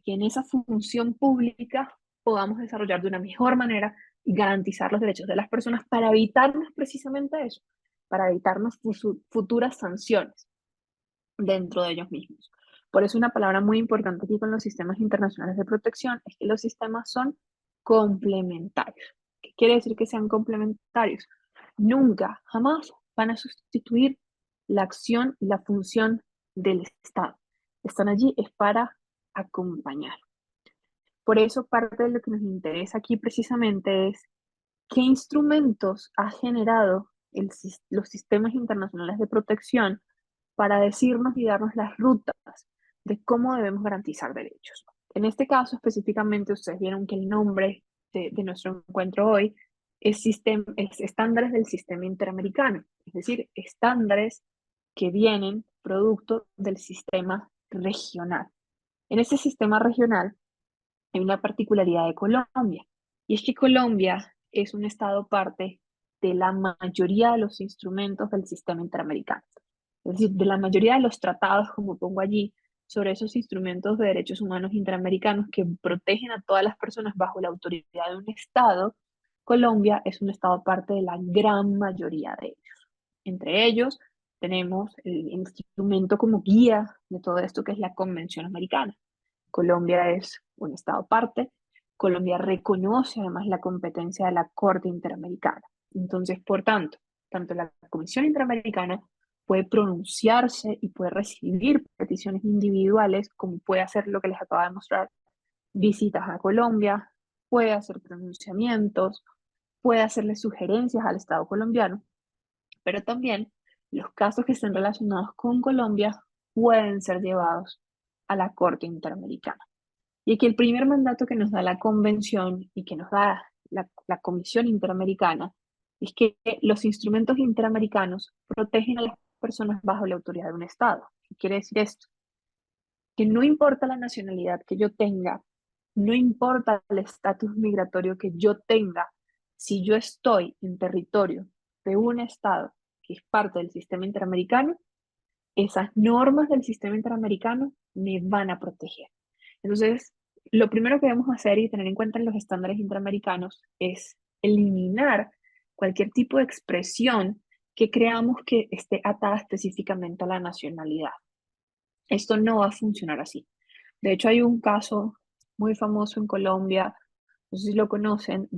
que en esa función pública podamos desarrollar de una mejor manera y garantizar los derechos de las personas para evitarnos precisamente eso, para evitarnos futuras sanciones dentro de ellos mismos. Por eso una palabra muy importante aquí con los sistemas internacionales de protección es que los sistemas son complementarios. ¿Qué quiere decir que sean complementarios? Nunca, jamás van a sustituir la acción y la función del Estado. Están allí es para acompañar. Por eso parte de lo que nos interesa aquí precisamente es qué instrumentos ha generado los sistemas internacionales de protección para decirnos y darnos las rutas de cómo debemos garantizar derechos. En este caso específicamente, ustedes vieron que el nombre de nuestro encuentro hoy es estándares del sistema interamericano, es decir, estándares que vienen producto del sistema regional. En ese sistema regional hay una particularidad de Colombia, y es que Colombia es un estado parte de la mayoría de los instrumentos del sistema interamericano. Es decir, de la mayoría de los tratados, como pongo allí, sobre esos instrumentos de derechos humanos interamericanos que protegen a todas las personas bajo la autoridad de un Estado, Colombia es un Estado parte de la gran mayoría de ellos. Entre ellos tenemos el instrumento como guía de todo esto que es la Convención Americana. Colombia es un Estado parte. Colombia reconoce además la competencia de la Corte Interamericana. Entonces, por tanto la Comisión Interamericana puede pronunciarse y puede recibir peticiones individuales, como puede hacer lo que les acabo de mostrar, visitas a Colombia, puede hacer pronunciamientos, puede hacerle sugerencias al Estado colombiano, pero también los casos que estén relacionados con Colombia pueden ser llevados a la Corte Interamericana. Y aquí el primer mandato que nos da la Convención y que nos da la Comisión Interamericana es que los instrumentos interamericanos protegen a las personas bajo la autoridad de un Estado. ¿Qué quiere decir esto? Que no importa la nacionalidad que yo tenga, no importa el estatus migratorio que yo tenga, si yo estoy en territorio de un Estado que es parte del sistema interamericano, esas normas del sistema interamericano me van a proteger. Entonces, lo primero que debemos hacer y tener en cuenta en los estándares interamericanos es eliminar cualquier tipo de expresión que creamos que esté atada específicamente a la nacionalidad. Esto no va a funcionar así. De hecho, hay un caso muy famoso en Colombia, no sé si lo conocen,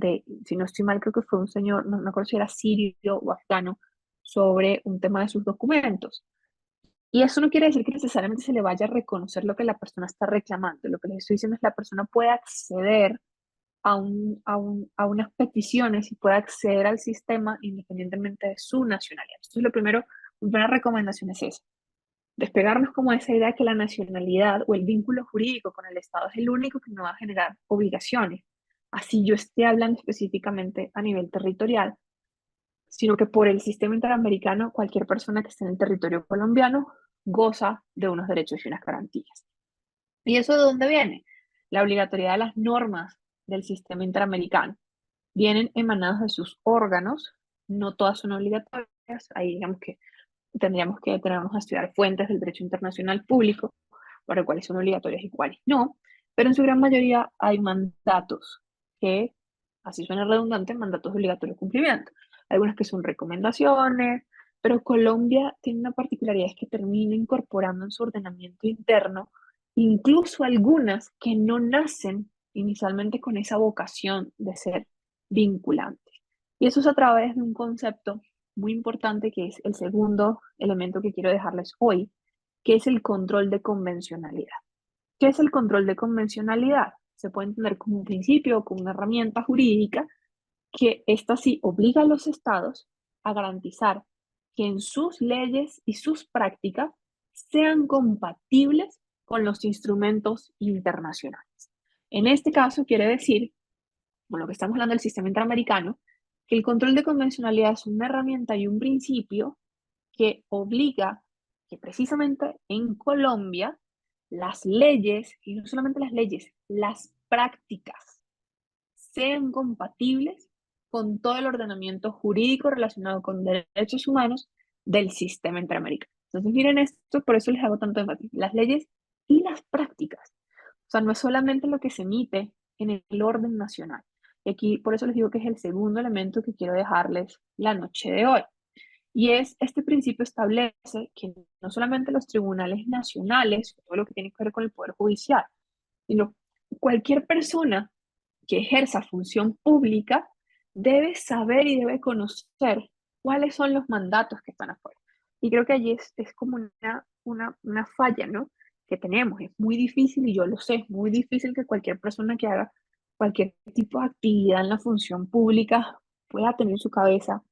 si no estoy mal, creo que fue un señor, no me acuerdo si era sirio o afgano, sobre un tema de sus documentos. Y eso no quiere decir que necesariamente se le vaya a reconocer lo que la persona está reclamando. Lo que les estoy diciendo es que la persona puede acceder a unas peticiones y puede acceder al sistema independientemente de su nacionalidad. Entonces, lo primero, mi primera recomendación es esa. Despegarnos como de esa idea que la nacionalidad o el vínculo jurídico con el Estado es el único que me va a generar obligaciones. Así yo esté hablando específicamente a nivel territorial, sino que por el sistema interamericano, cualquier persona que esté en el territorio colombiano goza de unos derechos y unas garantías. ¿Y eso de dónde viene? La obligatoriedad de las normas del sistema interamericano. Vienen emanadas de sus órganos, no todas son obligatorias, ahí digamos que tendríamos que detenernos a estudiar fuentes del derecho internacional público para cuáles son obligatorias y cuáles no, pero en su gran mayoría hay mandatos que, así suena redundante, mandatos de obligatorio cumplimiento. Algunas que son recomendaciones, pero Colombia tiene una particularidad, es que termina incorporando en su ordenamiento interno incluso algunas que no nacen inicialmente con esa vocación de ser vinculantes. Y eso es a través de un concepto muy importante que es el segundo elemento que quiero dejarles hoy, que es el control de convencionalidad. ¿Qué es el control de convencionalidad? Se puede entender como un principio o como una herramienta jurídica que esta sí obliga a los estados a garantizar que en sus leyes y sus prácticas sean compatibles con los instrumentos internacionales. En este caso quiere decir, con lo que estamos hablando del sistema interamericano, que el control de convencionalidad es una herramienta y un principio que obliga que precisamente en Colombia las leyes, y no solamente las leyes, las prácticas sean compatibles con todo el ordenamiento jurídico relacionado con derechos humanos del sistema interamericano. Entonces, miren esto, por eso les hago tanto énfasis, las leyes y las prácticas. O sea, no es solamente lo que se emite en el orden nacional. Y aquí, por eso les digo que es el segundo elemento que quiero dejarles la noche de hoy. Y es, este principio establece que no solamente los tribunales nacionales, todo lo que tiene que ver con el Poder Judicial, sino cualquier persona que ejerza función pública debe saber y debe conocer cuáles son los mandatos que están afuera. Y creo que allí es como una falla, ¿no? Que tenemos. Es muy difícil, y yo lo sé, es muy difícil que cualquier persona que haga cualquier tipo de actividad en la función pública pueda tener en su cabeza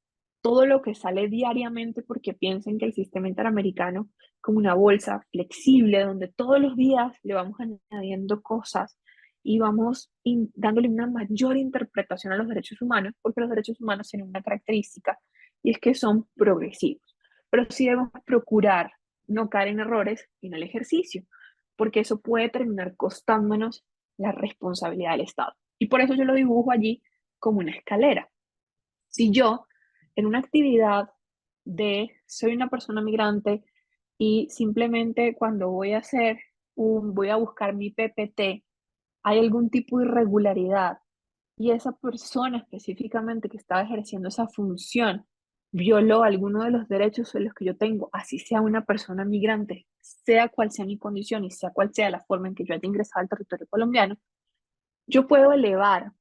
todo lo que sale diariamente porque piensen que el sistema interamericano es como una bolsa flexible donde todos los días le vamos añadiendo cosas y vamos dándole una mayor interpretación a los derechos humanos, porque los derechos humanos tienen una característica y es que son progresivos. Pero sí debemos procurar no caer en errores en el ejercicio, porque eso puede terminar costándonos la responsabilidad del Estado. Y por eso yo lo dibujo allí como una escalera. Si yo, en una actividad de soy una persona migrante y simplemente cuando voy a buscar mi PPT, hay algún tipo de irregularidad y esa persona específicamente que estaba ejerciendo esa función violó alguno de los derechos en los que yo tengo, así sea una persona migrante, sea cual sea mi condición y sea cual sea la forma en que yo haya ingresado al territorio colombiano, yo puedo elevar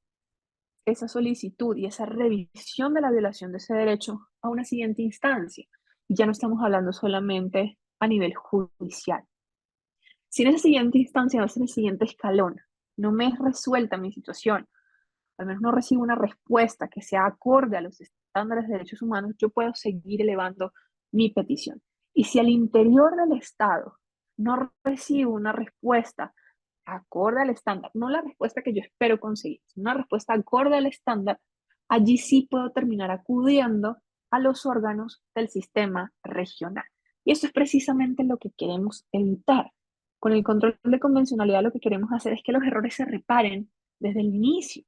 esa solicitud y esa revisión de la violación de ese derecho a una siguiente instancia. Y ya no estamos hablando solamente a nivel judicial. Si en esa siguiente instancia, en el siguiente escalón, no me es resuelta mi situación, al menos no recibo una respuesta que sea acorde a los estándares de derechos humanos, yo puedo seguir elevando mi petición. Y si al interior del Estado no recibo una respuesta acorde al estándar, no la respuesta que yo espero conseguir, sino una respuesta acorde al estándar, allí sí puedo terminar acudiendo a los órganos del sistema regional. Y eso es precisamente lo que queremos evitar. Con el control de convencionalidad lo que queremos hacer es que los errores se reparen desde el inicio,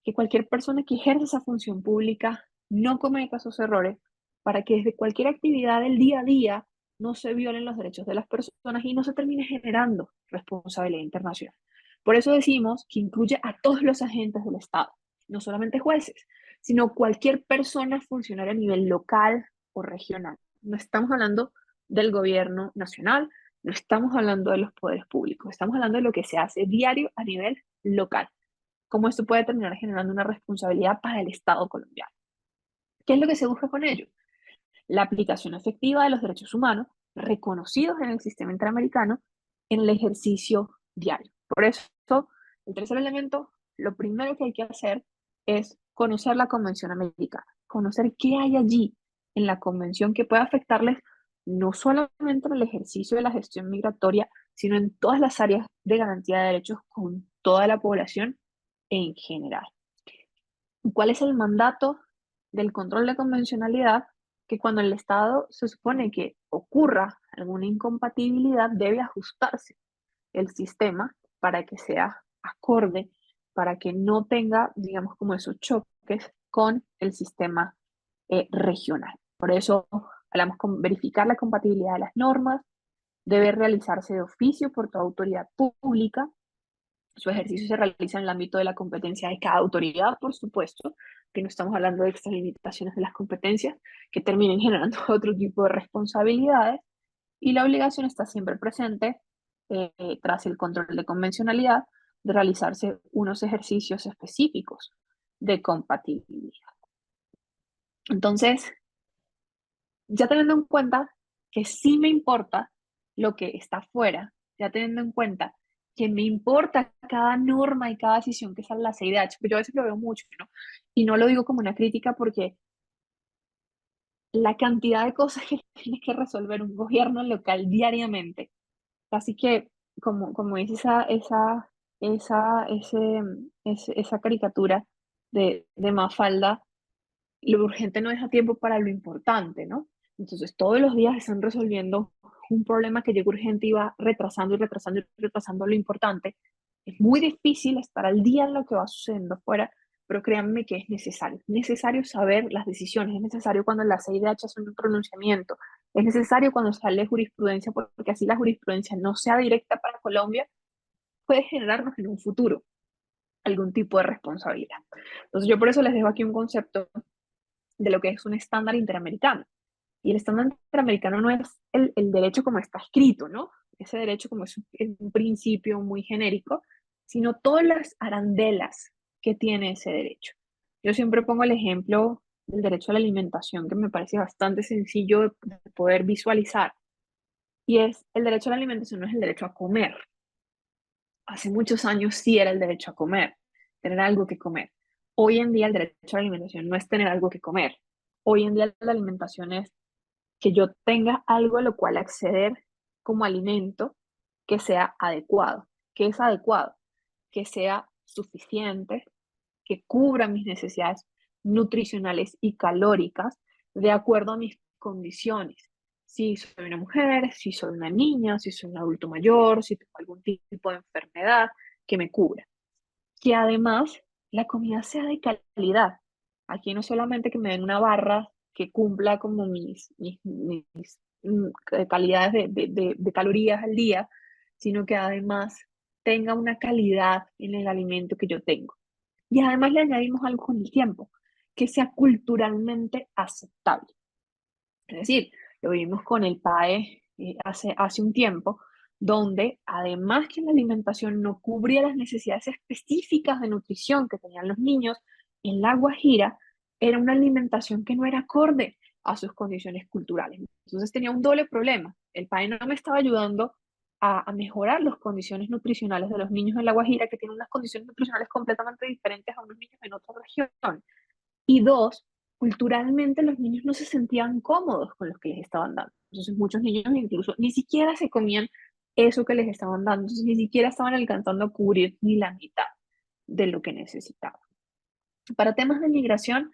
que cualquier persona que ejerce esa función pública no cometa esos errores para que desde cualquier actividad del día a día no se violen los derechos de las personas y no se termine generando responsabilidad internacional. Por eso decimos que incluye a todos los agentes del Estado, no solamente jueces, sino cualquier persona funcionaria a nivel local o regional. No estamos hablando del gobierno nacional, no estamos hablando de los poderes públicos, estamos hablando de lo que se hace diario a nivel local. Cómo esto puede terminar generando una responsabilidad para el Estado colombiano. ¿Qué es lo que se busca con ello? La aplicación efectiva de los derechos humanos reconocidos en el sistema interamericano en el ejercicio diario. Por eso, el tercer elemento, lo primero que hay que hacer es conocer la Convención Americana, conocer qué hay allí en la Convención que puede afectarles no solamente en el ejercicio de la gestión migratoria, sino en todas las áreas de garantía de derechos con toda la población en general. ¿Cuál es el mandato del control de convencionalidad? Que cuando el Estado se supone que ocurra alguna incompatibilidad, debe ajustarse el sistema para que sea acorde, para que no tenga, digamos, como esos choques con el sistema regional. Por eso hablamos con verificar la compatibilidad de las normas, debe realizarse de oficio por toda autoridad pública. Su ejercicio se realiza en el ámbito de la competencia de cada autoridad, por supuesto, que no estamos hablando de extralimitaciones de las competencias que terminen generando otro tipo de responsabilidades, y la obligación está siempre presente, tras el control de convencionalidad, de realizarse unos ejercicios específicos de compatibilidad. Entonces, ya teniendo en cuenta que sí me importa lo que está fuera, ya teniendo en cuenta que me importa cada norma y cada decisión que sale en la CIDH, porque yo a veces lo veo mucho, ¿no? Y no lo digo como una crítica porque la cantidad de cosas que tiene que resolver un gobierno local diariamente, así que como dice esa caricatura de Mafalda, lo urgente no deja tiempo para lo importante, ¿no? Entonces, todos los días están resolviendo un problema que llega urgente y va retrasando y retrasando y retrasando lo importante. Es muy difícil estar al día en lo que va sucediendo afuera, pero créanme que es necesario saber las decisiones, es necesario cuando la CIDH hace un pronunciamiento, es necesario cuando sale jurisprudencia, porque así la jurisprudencia no sea directa para Colombia, puede generarnos en un futuro algún tipo de responsabilidad. Entonces, yo por eso les dejo aquí un concepto de lo que es un estándar interamericano. Y el estándar interamericano no es el derecho como está escrito, ¿no? Ese derecho como es un principio muy genérico, sino todas las arandelas que tiene ese derecho. Yo siempre pongo el ejemplo del derecho a la alimentación, que me parece bastante sencillo de poder visualizar. Y es el derecho a la alimentación no es el derecho a comer. Hace muchos años sí era el derecho a comer, tener algo que comer. Hoy en día el derecho a la alimentación no es tener algo que comer. Hoy en día la alimentación es que yo tenga algo a lo cual acceder como alimento que sea adecuado. ¿Qué es adecuado? que sea suficiente, que cubra mis necesidades nutricionales y calóricas de acuerdo a mis condiciones. Si soy una mujer, si soy una niña, si soy un adulto mayor, si tengo algún tipo de enfermedad que me cubra. Que además la comida sea de calidad. Aquí no solamente que me den una barra que cumpla como mis calidades de calorías al día, sino que además tenga una calidad en el alimento que yo tengo. Y además le añadimos algo con el tiempo, que sea culturalmente aceptable. Es decir, lo vimos con el PAE hace un tiempo, donde además que la alimentación no cubría las necesidades específicas de nutrición que tenían los niños, en La Guajira era una alimentación que no era acorde a sus condiciones culturales. Entonces tenía un doble problema. El PAE no me estaba ayudando a mejorar las condiciones nutricionales de los niños en La Guajira, que tienen unas condiciones nutricionales completamente diferentes a unos niños en otra región. Y dos, culturalmente los niños no se sentían cómodos con lo que les estaban dando. Entonces muchos niños incluso ni siquiera se comían eso que les estaban dando. Entonces ni siquiera estaban alcanzando a cubrir ni la mitad de lo que necesitaban. Para temas de migración,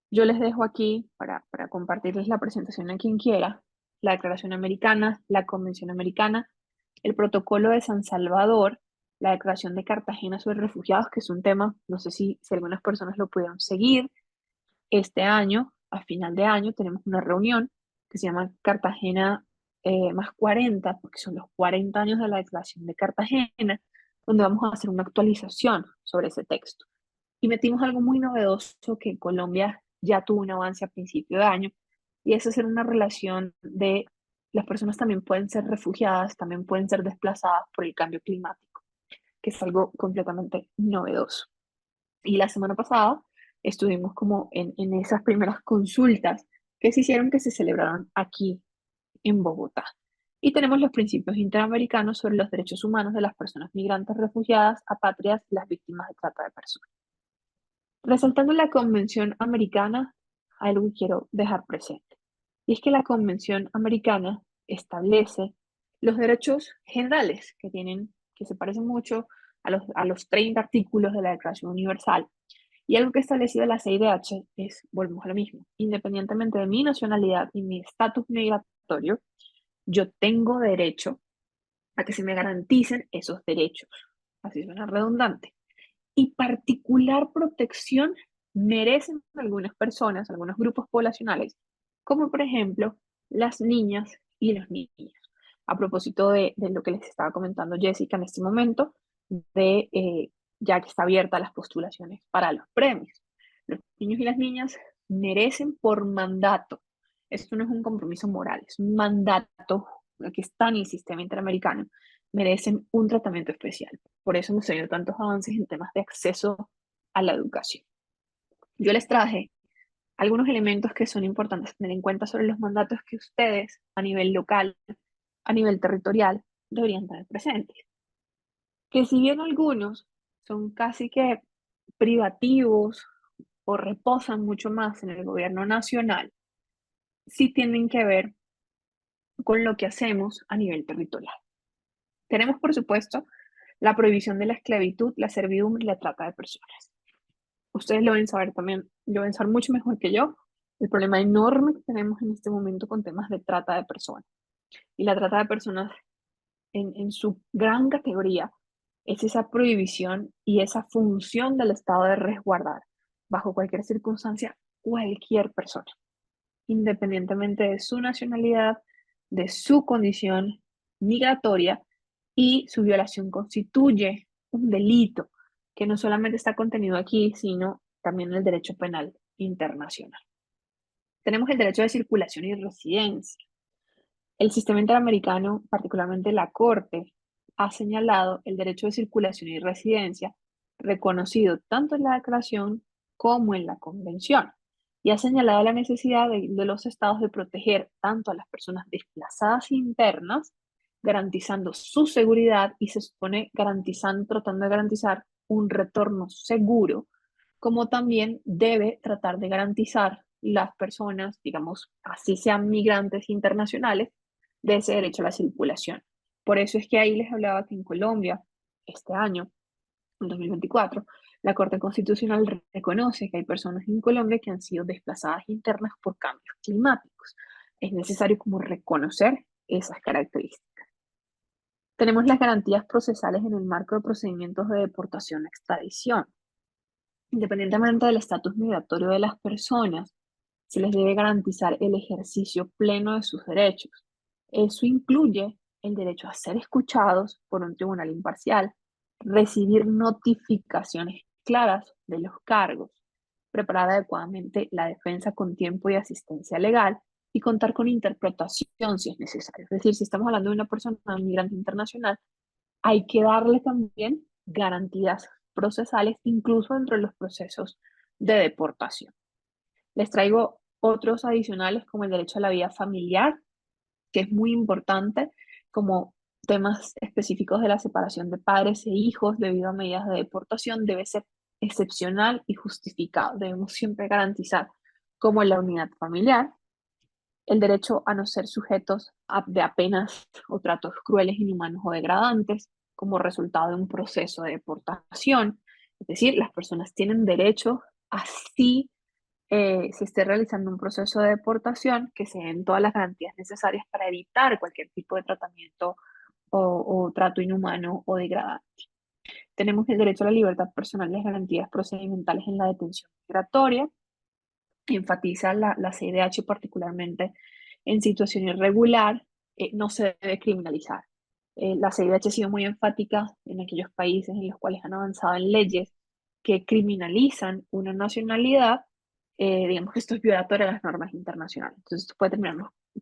yo les dejo aquí para compartirles la presentación a quien quiera, la Declaración Americana, la Convención Americana, el Protocolo de San Salvador, la Declaración de Cartagena sobre Refugiados, que es un tema, no sé si algunas personas lo pudieron seguir, este año, a final de año, tenemos una reunión que se llama Cartagena más 40, porque son los 40 años de la Declaración de Cartagena, donde vamos a hacer una actualización sobre ese texto. Y metimos algo muy novedoso que Colombia ya tuvo un avance a principio de año, y es hacer una relación de las personas también pueden ser refugiadas, también pueden ser desplazadas por el cambio climático, que es algo completamente novedoso. Y la semana pasada estuvimos como en esas primeras consultas que se hicieron, que se celebraron aquí en Bogotá. Y tenemos los principios interamericanos sobre los derechos humanos de las personas migrantes, refugiadas, apátridas y las víctimas de trata de personas. Resaltando la Convención Americana, hay algo que quiero dejar presente. Y es que la Convención Americana establece los derechos generales que se parecen mucho a los 30 artículos de la Declaración Universal. Y algo que ha establecido la CIDH es, volvemos a lo mismo, independientemente de mi nacionalidad y mi estatus migratorio, yo tengo derecho a que se me garanticen esos derechos. Así suena redundante. Y particular protección merecen algunas personas, algunos grupos poblacionales, como por ejemplo las niñas y los niños. A propósito de lo que les estaba comentando Jessica en este momento, ya que está abierta las postulaciones para los premios. Los niños y las niñas merecen por mandato, esto no es un compromiso moral, es un mandato que está en el sistema interamericano, merecen un tratamiento especial. Por eso hemos tenido tantos avances en temas de acceso a la educación. Yo les traje algunos elementos que son importantes tener en cuenta sobre los mandatos que ustedes a nivel local, a nivel territorial, deberían tener presentes. Que si bien algunos son casi que privativos o reposan mucho más en el gobierno nacional, sí tienen que ver con lo que hacemos a nivel territorial. Tenemos, por supuesto, la prohibición de la esclavitud, la servidumbre y la trata de personas. Ustedes lo deben saber también, lo deben saber mucho mejor que yo, el problema enorme que tenemos en este momento con temas de trata de personas. Y la trata de personas en su gran categoría es esa prohibición y esa función del Estado de resguardar bajo cualquier circunstancia cualquier persona, independientemente de su nacionalidad, de su condición migratoria, y su violación constituye un delito que no solamente está contenido aquí, sino también en el derecho penal internacional. Tenemos el derecho de circulación y residencia. El sistema interamericano, particularmente la Corte, ha señalado el derecho de circulación y residencia reconocido tanto en la Declaración como en la Convención, y ha señalado la necesidad de los estados de proteger tanto a las personas desplazadas internas, garantizando su seguridad y se supone garantizando, tratando de garantizar un retorno seguro, como también debe tratar de garantizar las personas, digamos, así sean migrantes internacionales, de ese derecho a la circulación. Por eso es que ahí les hablaba que en Colombia, este año, en 2024, la Corte Constitucional reconoce que hay personas en Colombia que han sido desplazadas internas por cambios climáticos. Es necesario como reconocer esas características. Tenemos las garantías procesales en el marco de procedimientos de deportación a extradición. Independientemente del estatus migratorio de las personas, se les debe garantizar el ejercicio pleno de sus derechos. Eso incluye el derecho a ser escuchados por un tribunal imparcial, recibir notificaciones claras de los cargos, preparar adecuadamente la defensa con tiempo y asistencia legal y contar con interpretación si es necesario. Es decir, si estamos hablando de una persona migrante internacional, hay que darle también garantías procesales, incluso dentro de los procesos de deportación. Les traigo otros adicionales como el derecho a la vida familiar, que es muy importante, como temas específicos de la separación de padres e hijos debido a medidas de deportación, debe ser excepcional y justificado. Debemos siempre garantizar como la unidad familiar, el derecho a no ser sujetos de apenas o tratos crueles, inhumanos o degradantes como resultado de un proceso de deportación. Es decir, las personas tienen derecho a sí se esté realizando un proceso de deportación, que se den todas las garantías necesarias para evitar cualquier tipo de tratamiento o trato inhumano o degradante. Tenemos el derecho a la libertad personal y las garantías procedimentales en la detención migratoria. Enfatiza la CIDH particularmente en situación irregular, no se debe criminalizar. La CIDH ha sido muy enfática en aquellos países en los cuales han avanzado en leyes que criminalizan una nacionalidad, digamos que esto es violatorio a las normas internacionales. Entonces, esto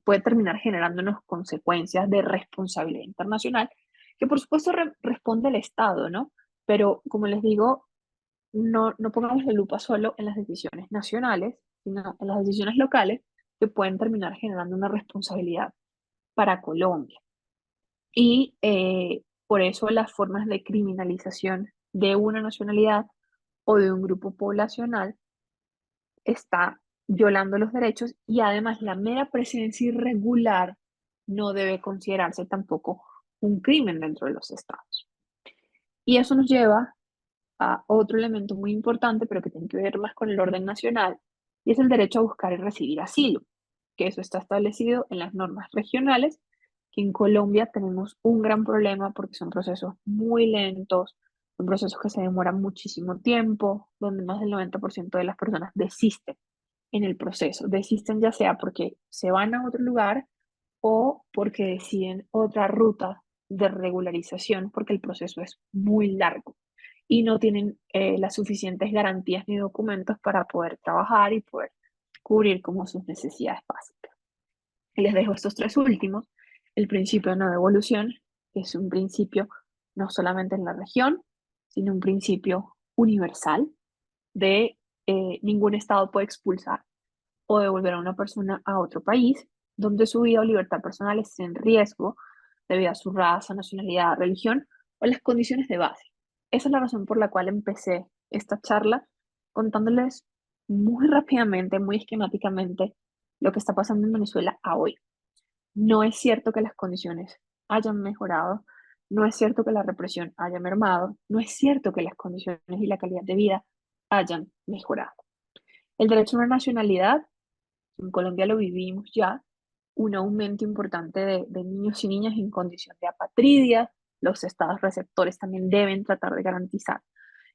puede terminar generándonos consecuencias de responsabilidad internacional, que por supuesto responde el Estado, ¿no? Pero como les digo, no pongamos la lupa solo en las decisiones nacionales, sino en las decisiones locales que pueden terminar generando una responsabilidad para Colombia. Y por eso las formas de criminalización de una nacionalidad o de un grupo poblacional está violando los derechos y además la mera presencia irregular no debe considerarse tampoco un crimen dentro de los estados. Y eso nos lleva a otro elemento muy importante, pero que tiene que ver más con el orden nacional, y es el derecho a buscar y recibir asilo, que eso está establecido en las normas regionales, que en Colombia tenemos un gran problema porque son procesos muy lentos, son procesos que se demoran muchísimo tiempo, donde más del 90% de las personas desisten en el proceso, desisten ya sea porque se van a otro lugar o porque deciden otra ruta de regularización porque el proceso es muy largo y no tienen las suficientes garantías ni documentos para poder trabajar y poder cubrir como sus necesidades básicas. Les dejo estos tres últimos. El principio de no devolución, que es un principio no solamente en la región, sino un principio universal de ningún Estado puede expulsar o devolver a una persona a otro país donde su vida o libertad personal esté en riesgo debido a su raza, nacionalidad, religión o las condiciones de base. Esa es la razón por la cual empecé esta charla contándoles muy rápidamente, muy esquemáticamente lo que está pasando en Venezuela a hoy. No es cierto que las condiciones hayan mejorado, no es cierto que la represión haya mermado, no es cierto que las condiciones y la calidad de vida hayan mejorado. El derecho a una nacionalidad en Colombia lo vivimos ya, un aumento importante de niños y niñas en condición de apatridia. Los estados receptores también deben tratar de garantizar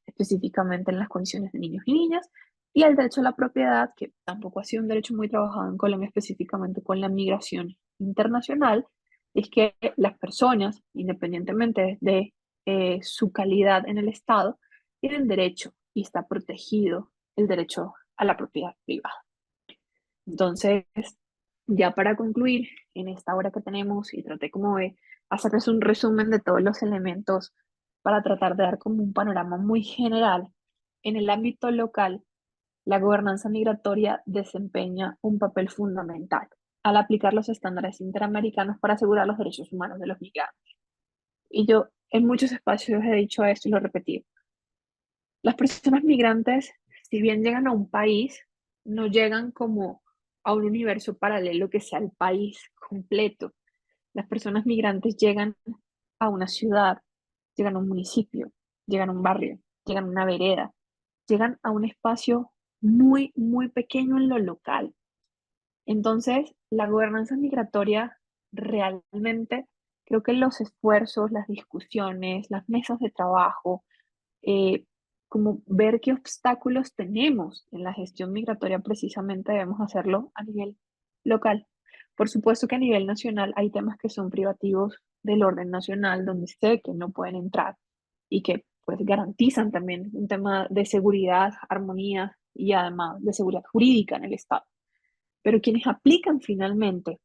específicamente en las condiciones de niños y niñas. Y el derecho a la propiedad, que tampoco ha sido un derecho muy trabajado en Colombia, específicamente con la migración internacional, es que las personas, independientemente de su calidad en el Estado, tienen derecho y está protegido el derecho a la propiedad privada. Entonces, ya para concluir, en esta hora que tenemos, y traté como de hacerles un resumen de todos los elementos para tratar de dar como un panorama muy general, en el ámbito local, la gobernanza migratoria desempeña un papel fundamental al aplicar los estándares interamericanos para asegurar los derechos humanos de los migrantes. Y yo en muchos espacios he dicho esto y lo he repetido. Las personas migrantes, si bien llegan a un país, no llegan como a un universo paralelo que sea el país completo. Las personas migrantes llegan a una ciudad, llegan a un municipio, llegan a un barrio, llegan a una vereda, llegan a un espacio muy, muy pequeño en lo local. Entonces, la gobernanza migratoria realmente, creo que los esfuerzos, las discusiones, las mesas de trabajo, eh, como ver qué obstáculos tenemos en la gestión migratoria, precisamente debemos hacerlo a nivel local. Por supuesto que a nivel nacional hay temas que son privativos del orden nacional, donde sé que no pueden entrar y que pues garantizan también un tema de seguridad, armonía y además de seguridad jurídica en el Estado. Pero quienes aplican finalmente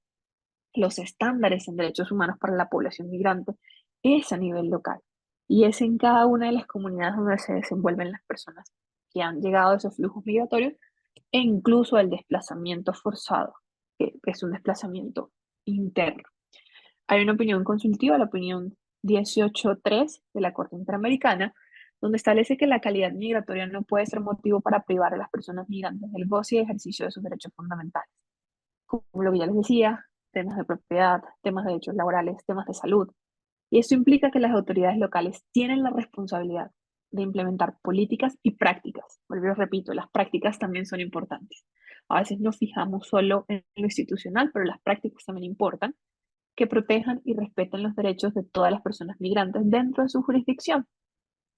los estándares en derechos humanos para la población migrante es a nivel local y es en cada una de las comunidades donde se desenvuelven las personas que han llegado a esos flujos migratorios e incluso el desplazamiento forzado, que es un desplazamiento interno. Hay una opinión consultiva, la opinión 18.3 de la Corte Interamericana, donde establece que la calidad migratoria no puede ser motivo para privar a las personas migrantes del goce y ejercicio de sus derechos fundamentales, como lo que ya les decía, temas de propiedad, temas de derechos laborales, temas de salud. Y esto implica que las autoridades locales tienen la responsabilidad de implementar políticas y prácticas. Vuelvo y repito, las prácticas también son importantes. A veces nos fijamos solo en lo institucional, pero las prácticas también importan, que protejan y respeten los derechos de todas las personas migrantes dentro de su jurisdicción.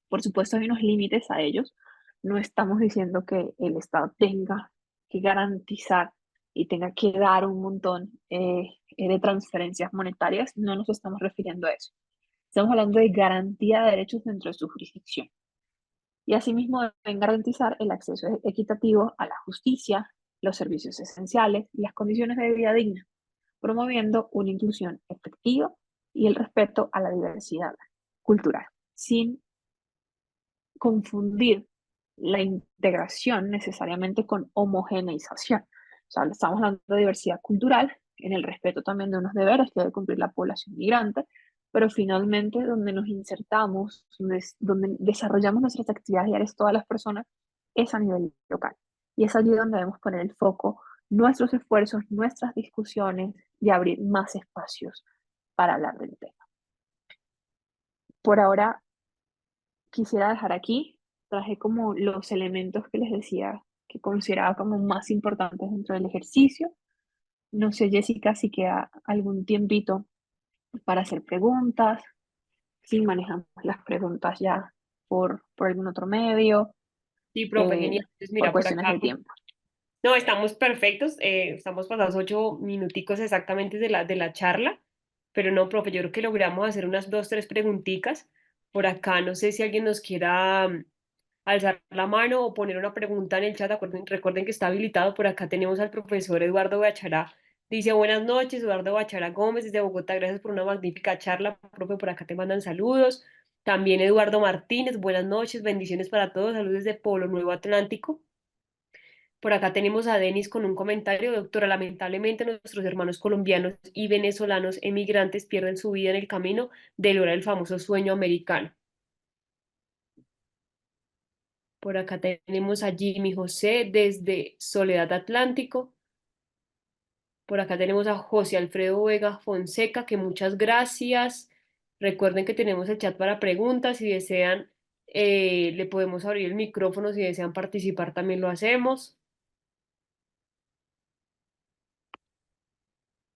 Por supuesto, hay unos límites a ellos. No estamos diciendo que el Estado tenga que garantizar y tenga que dar un montón de transferencias monetarias. No nos estamos refiriendo a eso. Estamos hablando de garantía de derechos dentro de su jurisdicción. Y asimismo deben garantizar el acceso equitativo a la justicia, los servicios esenciales y las condiciones de vida digna, promoviendo una inclusión efectiva y el respeto a la diversidad cultural, sin confundir la integración necesariamente con homogeneización. O sea, estamos hablando de diversidad cultural, en el respeto también de unos deberes que debe cumplir la población migrante, pero finalmente donde nos insertamos, donde desarrollamos nuestras actividades diarias todas las personas, es a nivel local. Y es allí donde debemos poner el foco, nuestros esfuerzos, nuestras discusiones y abrir más espacios para hablar del tema. Por ahora, quisiera dejar aquí. Traje como los elementos que les decía que consideraba como más importantes dentro del ejercicio. No sé, Jessica, si queda algún tiempito para hacer preguntas, si manejamos las preguntas ya por algún otro medio, Sí, profe, eh, genial. Entonces, por mira, por cuestiones acá. de tiempo. No, estamos perfectos. Estamos pasados 8 minuticos exactamente de la charla. Pero no, profe, yo creo que logramos hacer unas dos, tres preguntitas. Por acá, no sé si alguien nos quiera alzar la mano o poner una pregunta en el chat. Recuerden que está habilitado. Por acá tenemos al profesor Eduardo Bachará. Dice, buenas noches, Eduardo Bachará Gómez desde Bogotá. Gracias por una magnífica charla, profe. Por acá te mandan saludos. También Eduardo Martínez, buenas noches, bendiciones para todos. Saludos desde Polo Nuevo Atlántico. Por acá tenemos a Denis con un comentario, doctora, lamentablemente nuestros hermanos colombianos y venezolanos emigrantes pierden su vida en el camino de lograr el famoso sueño americano. Por acá tenemos a Jimmy José desde Soledad Atlántico. Por acá tenemos a José Alfredo Vega Fonseca, que muchas gracias. Recuerden que tenemos el chat para preguntas. Si desean, le podemos abrir el micrófono. Si desean participar, también lo hacemos.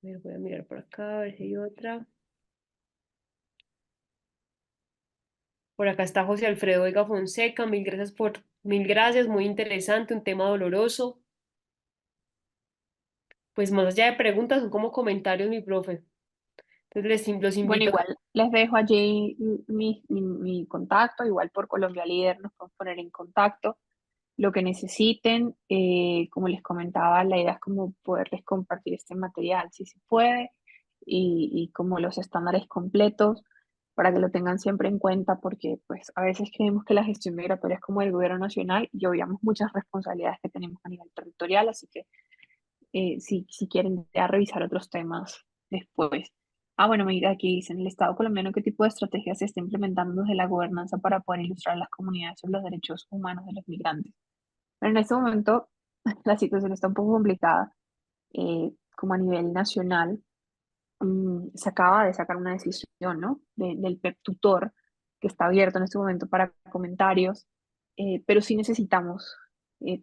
Voy a mirar por acá, a ver si hay otra. Por acá está José Alfredo Vega Fonseca, mil gracias, muy interesante, un tema doloroso. Pues más allá de preguntas, son como comentarios, mi profe. Entonces los Bueno, invito a... igual les dejo allí mi contacto, igual por Colombia Líder nos podemos poner en contacto. Lo que necesiten. Como les comentaba, la idea es como poderles compartir este material si se puede y como los estándares completos para que lo tengan siempre en cuenta porque pues a veces creemos que la gestión migratoria es como el gobierno nacional y obviamos muchas responsabilidades que tenemos a nivel territorial, así que si quieren ya revisar otros temas después. Ah, bueno, mira, aquí dicen, el Estado colombiano, ¿qué tipo de estrategias se está implementando desde la gobernanza para poder ilustrar a las comunidades sobre los derechos humanos de los migrantes? Pero en este momento la situación está un poco complicada, como a nivel nacional. Se acaba de sacar una decisión, ¿no? Del PEP tutor, que está abierto en este momento para comentarios, pero sí necesitamos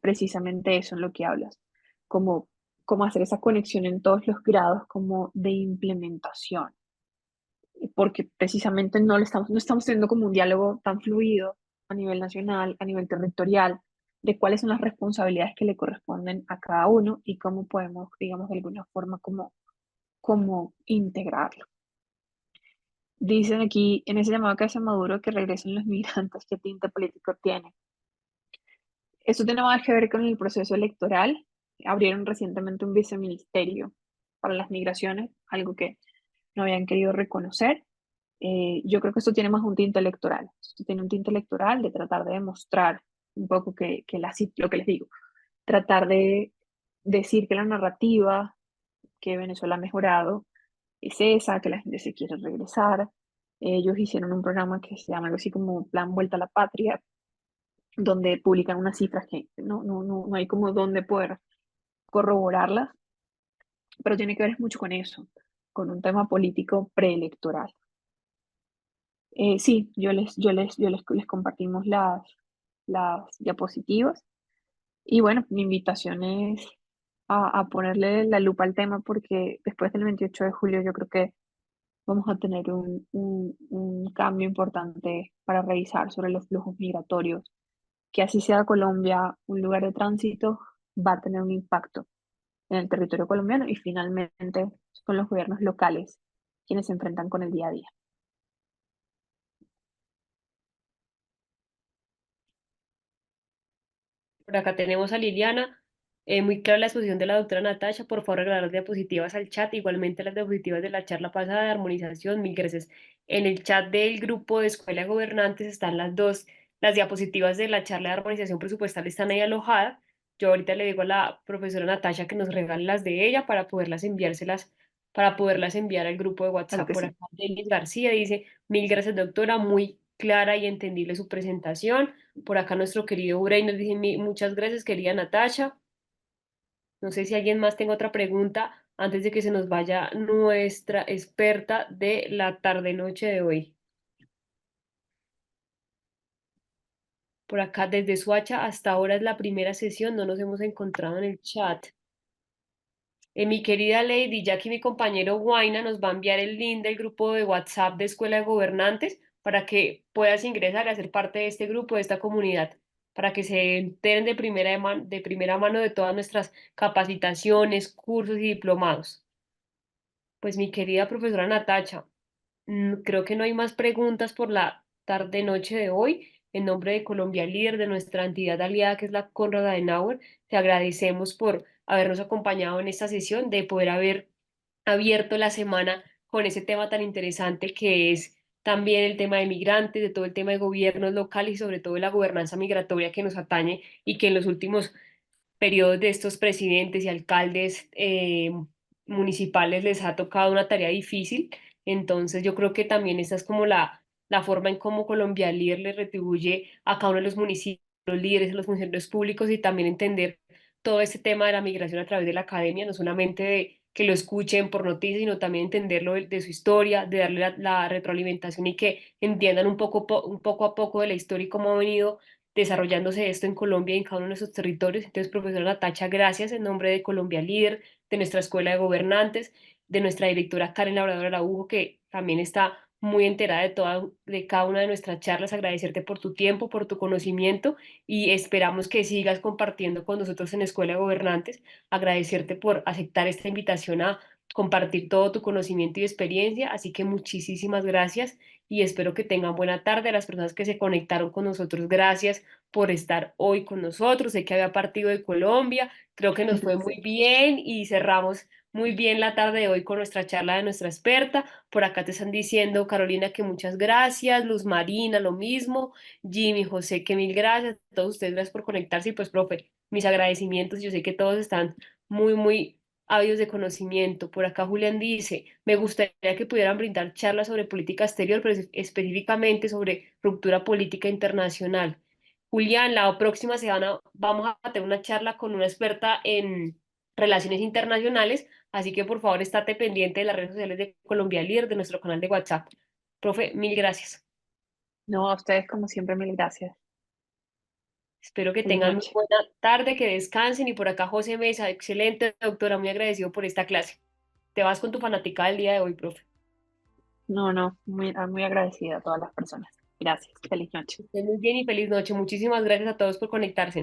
precisamente eso en lo que hablas, como, como hacer esa conexión en todos los grados como de implementación, porque precisamente no estamos teniendo como un diálogo tan fluido a nivel nacional, a nivel territorial, de cuáles son las responsabilidades que le corresponden a cada uno y cómo podemos, digamos, de alguna forma como integrarlo. Dicen aquí en ese llamado que hace Maduro que regresen los migrantes, ¿qué tinte político tiene? Eso tiene más que ver con el proceso electoral. Abrieron recientemente un viceministerio para las migraciones, algo que no habían querido reconocer. Yo creo que esto tiene más un tinte electoral. Esto tiene un tinte electoral de tratar de demostrar un poco lo que les digo, tratar de decir que la narrativa que Venezuela ha mejorado es esa, que la gente se quiere regresar. Ellos hicieron un programa que se llama algo así como Plan Vuelta a la Patria, donde publican unas cifras que no hay como dónde poder corroborarlas, pero tiene que ver mucho con eso, con un tema político preelectoral. Sí, les compartimos las diapositivas y bueno, mi invitación es a ponerle la lupa al tema porque después del 28 de julio yo creo que vamos a tener un cambio importante para revisar sobre los flujos migratorios, que así sea Colombia un lugar de tránsito, va a tener un impacto en el territorio colombiano y finalmente con los gobiernos locales quienes se enfrentan con el día a día. Por acá tenemos a Liliana. Muy clara la exposición de la doctora Natasha. Por favor, agregar las diapositivas al chat. Igualmente las diapositivas de la charla pasada de armonización. Mil gracias. En el chat del grupo de Escuela de Gobernantes están las diapositivas de la charla de armonización presupuestal están ahí alojadas. Yo ahorita le digo a la profesora Natasha que nos regale las de ella para poderlas enviar al grupo de Claro WhatsApp. que Por sí. acá, Denis García dice, mil gracias, doctora. Muy clara y entendible su presentación. Por acá nuestro querido Bray nos dice muchas gracias, querida Natasha. No sé si alguien más tenga otra pregunta antes de que se nos vaya nuestra experta de la tarde-noche de hoy. Por acá desde Suacha hasta ahora es la primera sesión, no nos hemos encontrado en el chat. Mi querida Lady, ya que mi compañero Guaina nos va a enviar el link del grupo de WhatsApp de Escuela de Gobernantes para que puedas ingresar y hacer parte de este grupo, de esta comunidad, para que se enteren de primera mano de todas nuestras capacitaciones, cursos y diplomados. Pues mi querida profesora Natacha, creo que no hay más preguntas por la tarde-noche de hoy. En nombre de Colombia Líder, de nuestra entidad aliada que es la Konrad Adenauer, te agradecemos por habernos acompañado en esta sesión, de poder haber abierto la semana con ese tema tan interesante que es también el tema de migrantes, de todo el tema de gobiernos locales y sobre todo de la gobernanza migratoria que nos atañe y que en los últimos periodos de estos presidentes y alcaldes municipales les ha tocado una tarea difícil. Entonces yo creo que también esa es como la forma en cómo Colombia Líder le retribuye a cada uno de los municipios, los líderes, a los funcionarios públicos y también entender todo este tema de la migración a través de la academia, no solamente de que lo escuchen por noticias, sino también entenderlo de su historia, de darle la retroalimentación y que entiendan un poco a poco de la historia y cómo ha venido desarrollándose esto en Colombia y en cada uno de nuestros territorios. Entonces, profesora Natacha, gracias en nombre de Colombia Líder, de nuestra Escuela de Gobernantes, de nuestra directora Karen Labrador Araujo, que también está muy enterada de cada una de nuestras charlas, agradecerte por tu tiempo, por tu conocimiento y esperamos que sigas compartiendo con nosotros en Escuela de Gobernantes, agradecerte por aceptar esta invitación a compartir todo tu conocimiento y experiencia, así que muchísimas gracias y espero que tengan buena tarde. A las personas que se conectaron con nosotros, gracias por estar hoy con nosotros. Sé que había partido de Colombia, creo que nos fue muy Sí. bien y cerramos muy bien la tarde de hoy con nuestra charla de nuestra experta. Por acá te están diciendo, Carolina, que muchas gracias, Luz Marina, lo mismo, Jimmy, José, que mil gracias, a todos ustedes, gracias por conectarse y pues, profe, mis agradecimientos. Yo sé que todos están muy ávidos de conocimiento. Por acá Julián dice, me gustaría que pudieran brindar charlas sobre política exterior, pero específicamente sobre ruptura política internacional. Julián, la próxima semana vamos a tener una charla con una experta en relaciones internacionales, así que por favor estate pendiente de las redes sociales de Colombia Líder, de nuestro canal de WhatsApp. Profe, mil gracias. No, a ustedes como siempre, mil gracias. Espero que Feliz tengan muy noche. buena tarde, que descansen y por acá José Mesa, excelente doctora, muy agradecido por esta clase. Te vas con tu fanática del día de hoy, profe. No, no, muy agradecida a todas las personas. Gracias. Feliz noche. Que estén muy bien y feliz noche. Muchísimas gracias a todos por conectarse.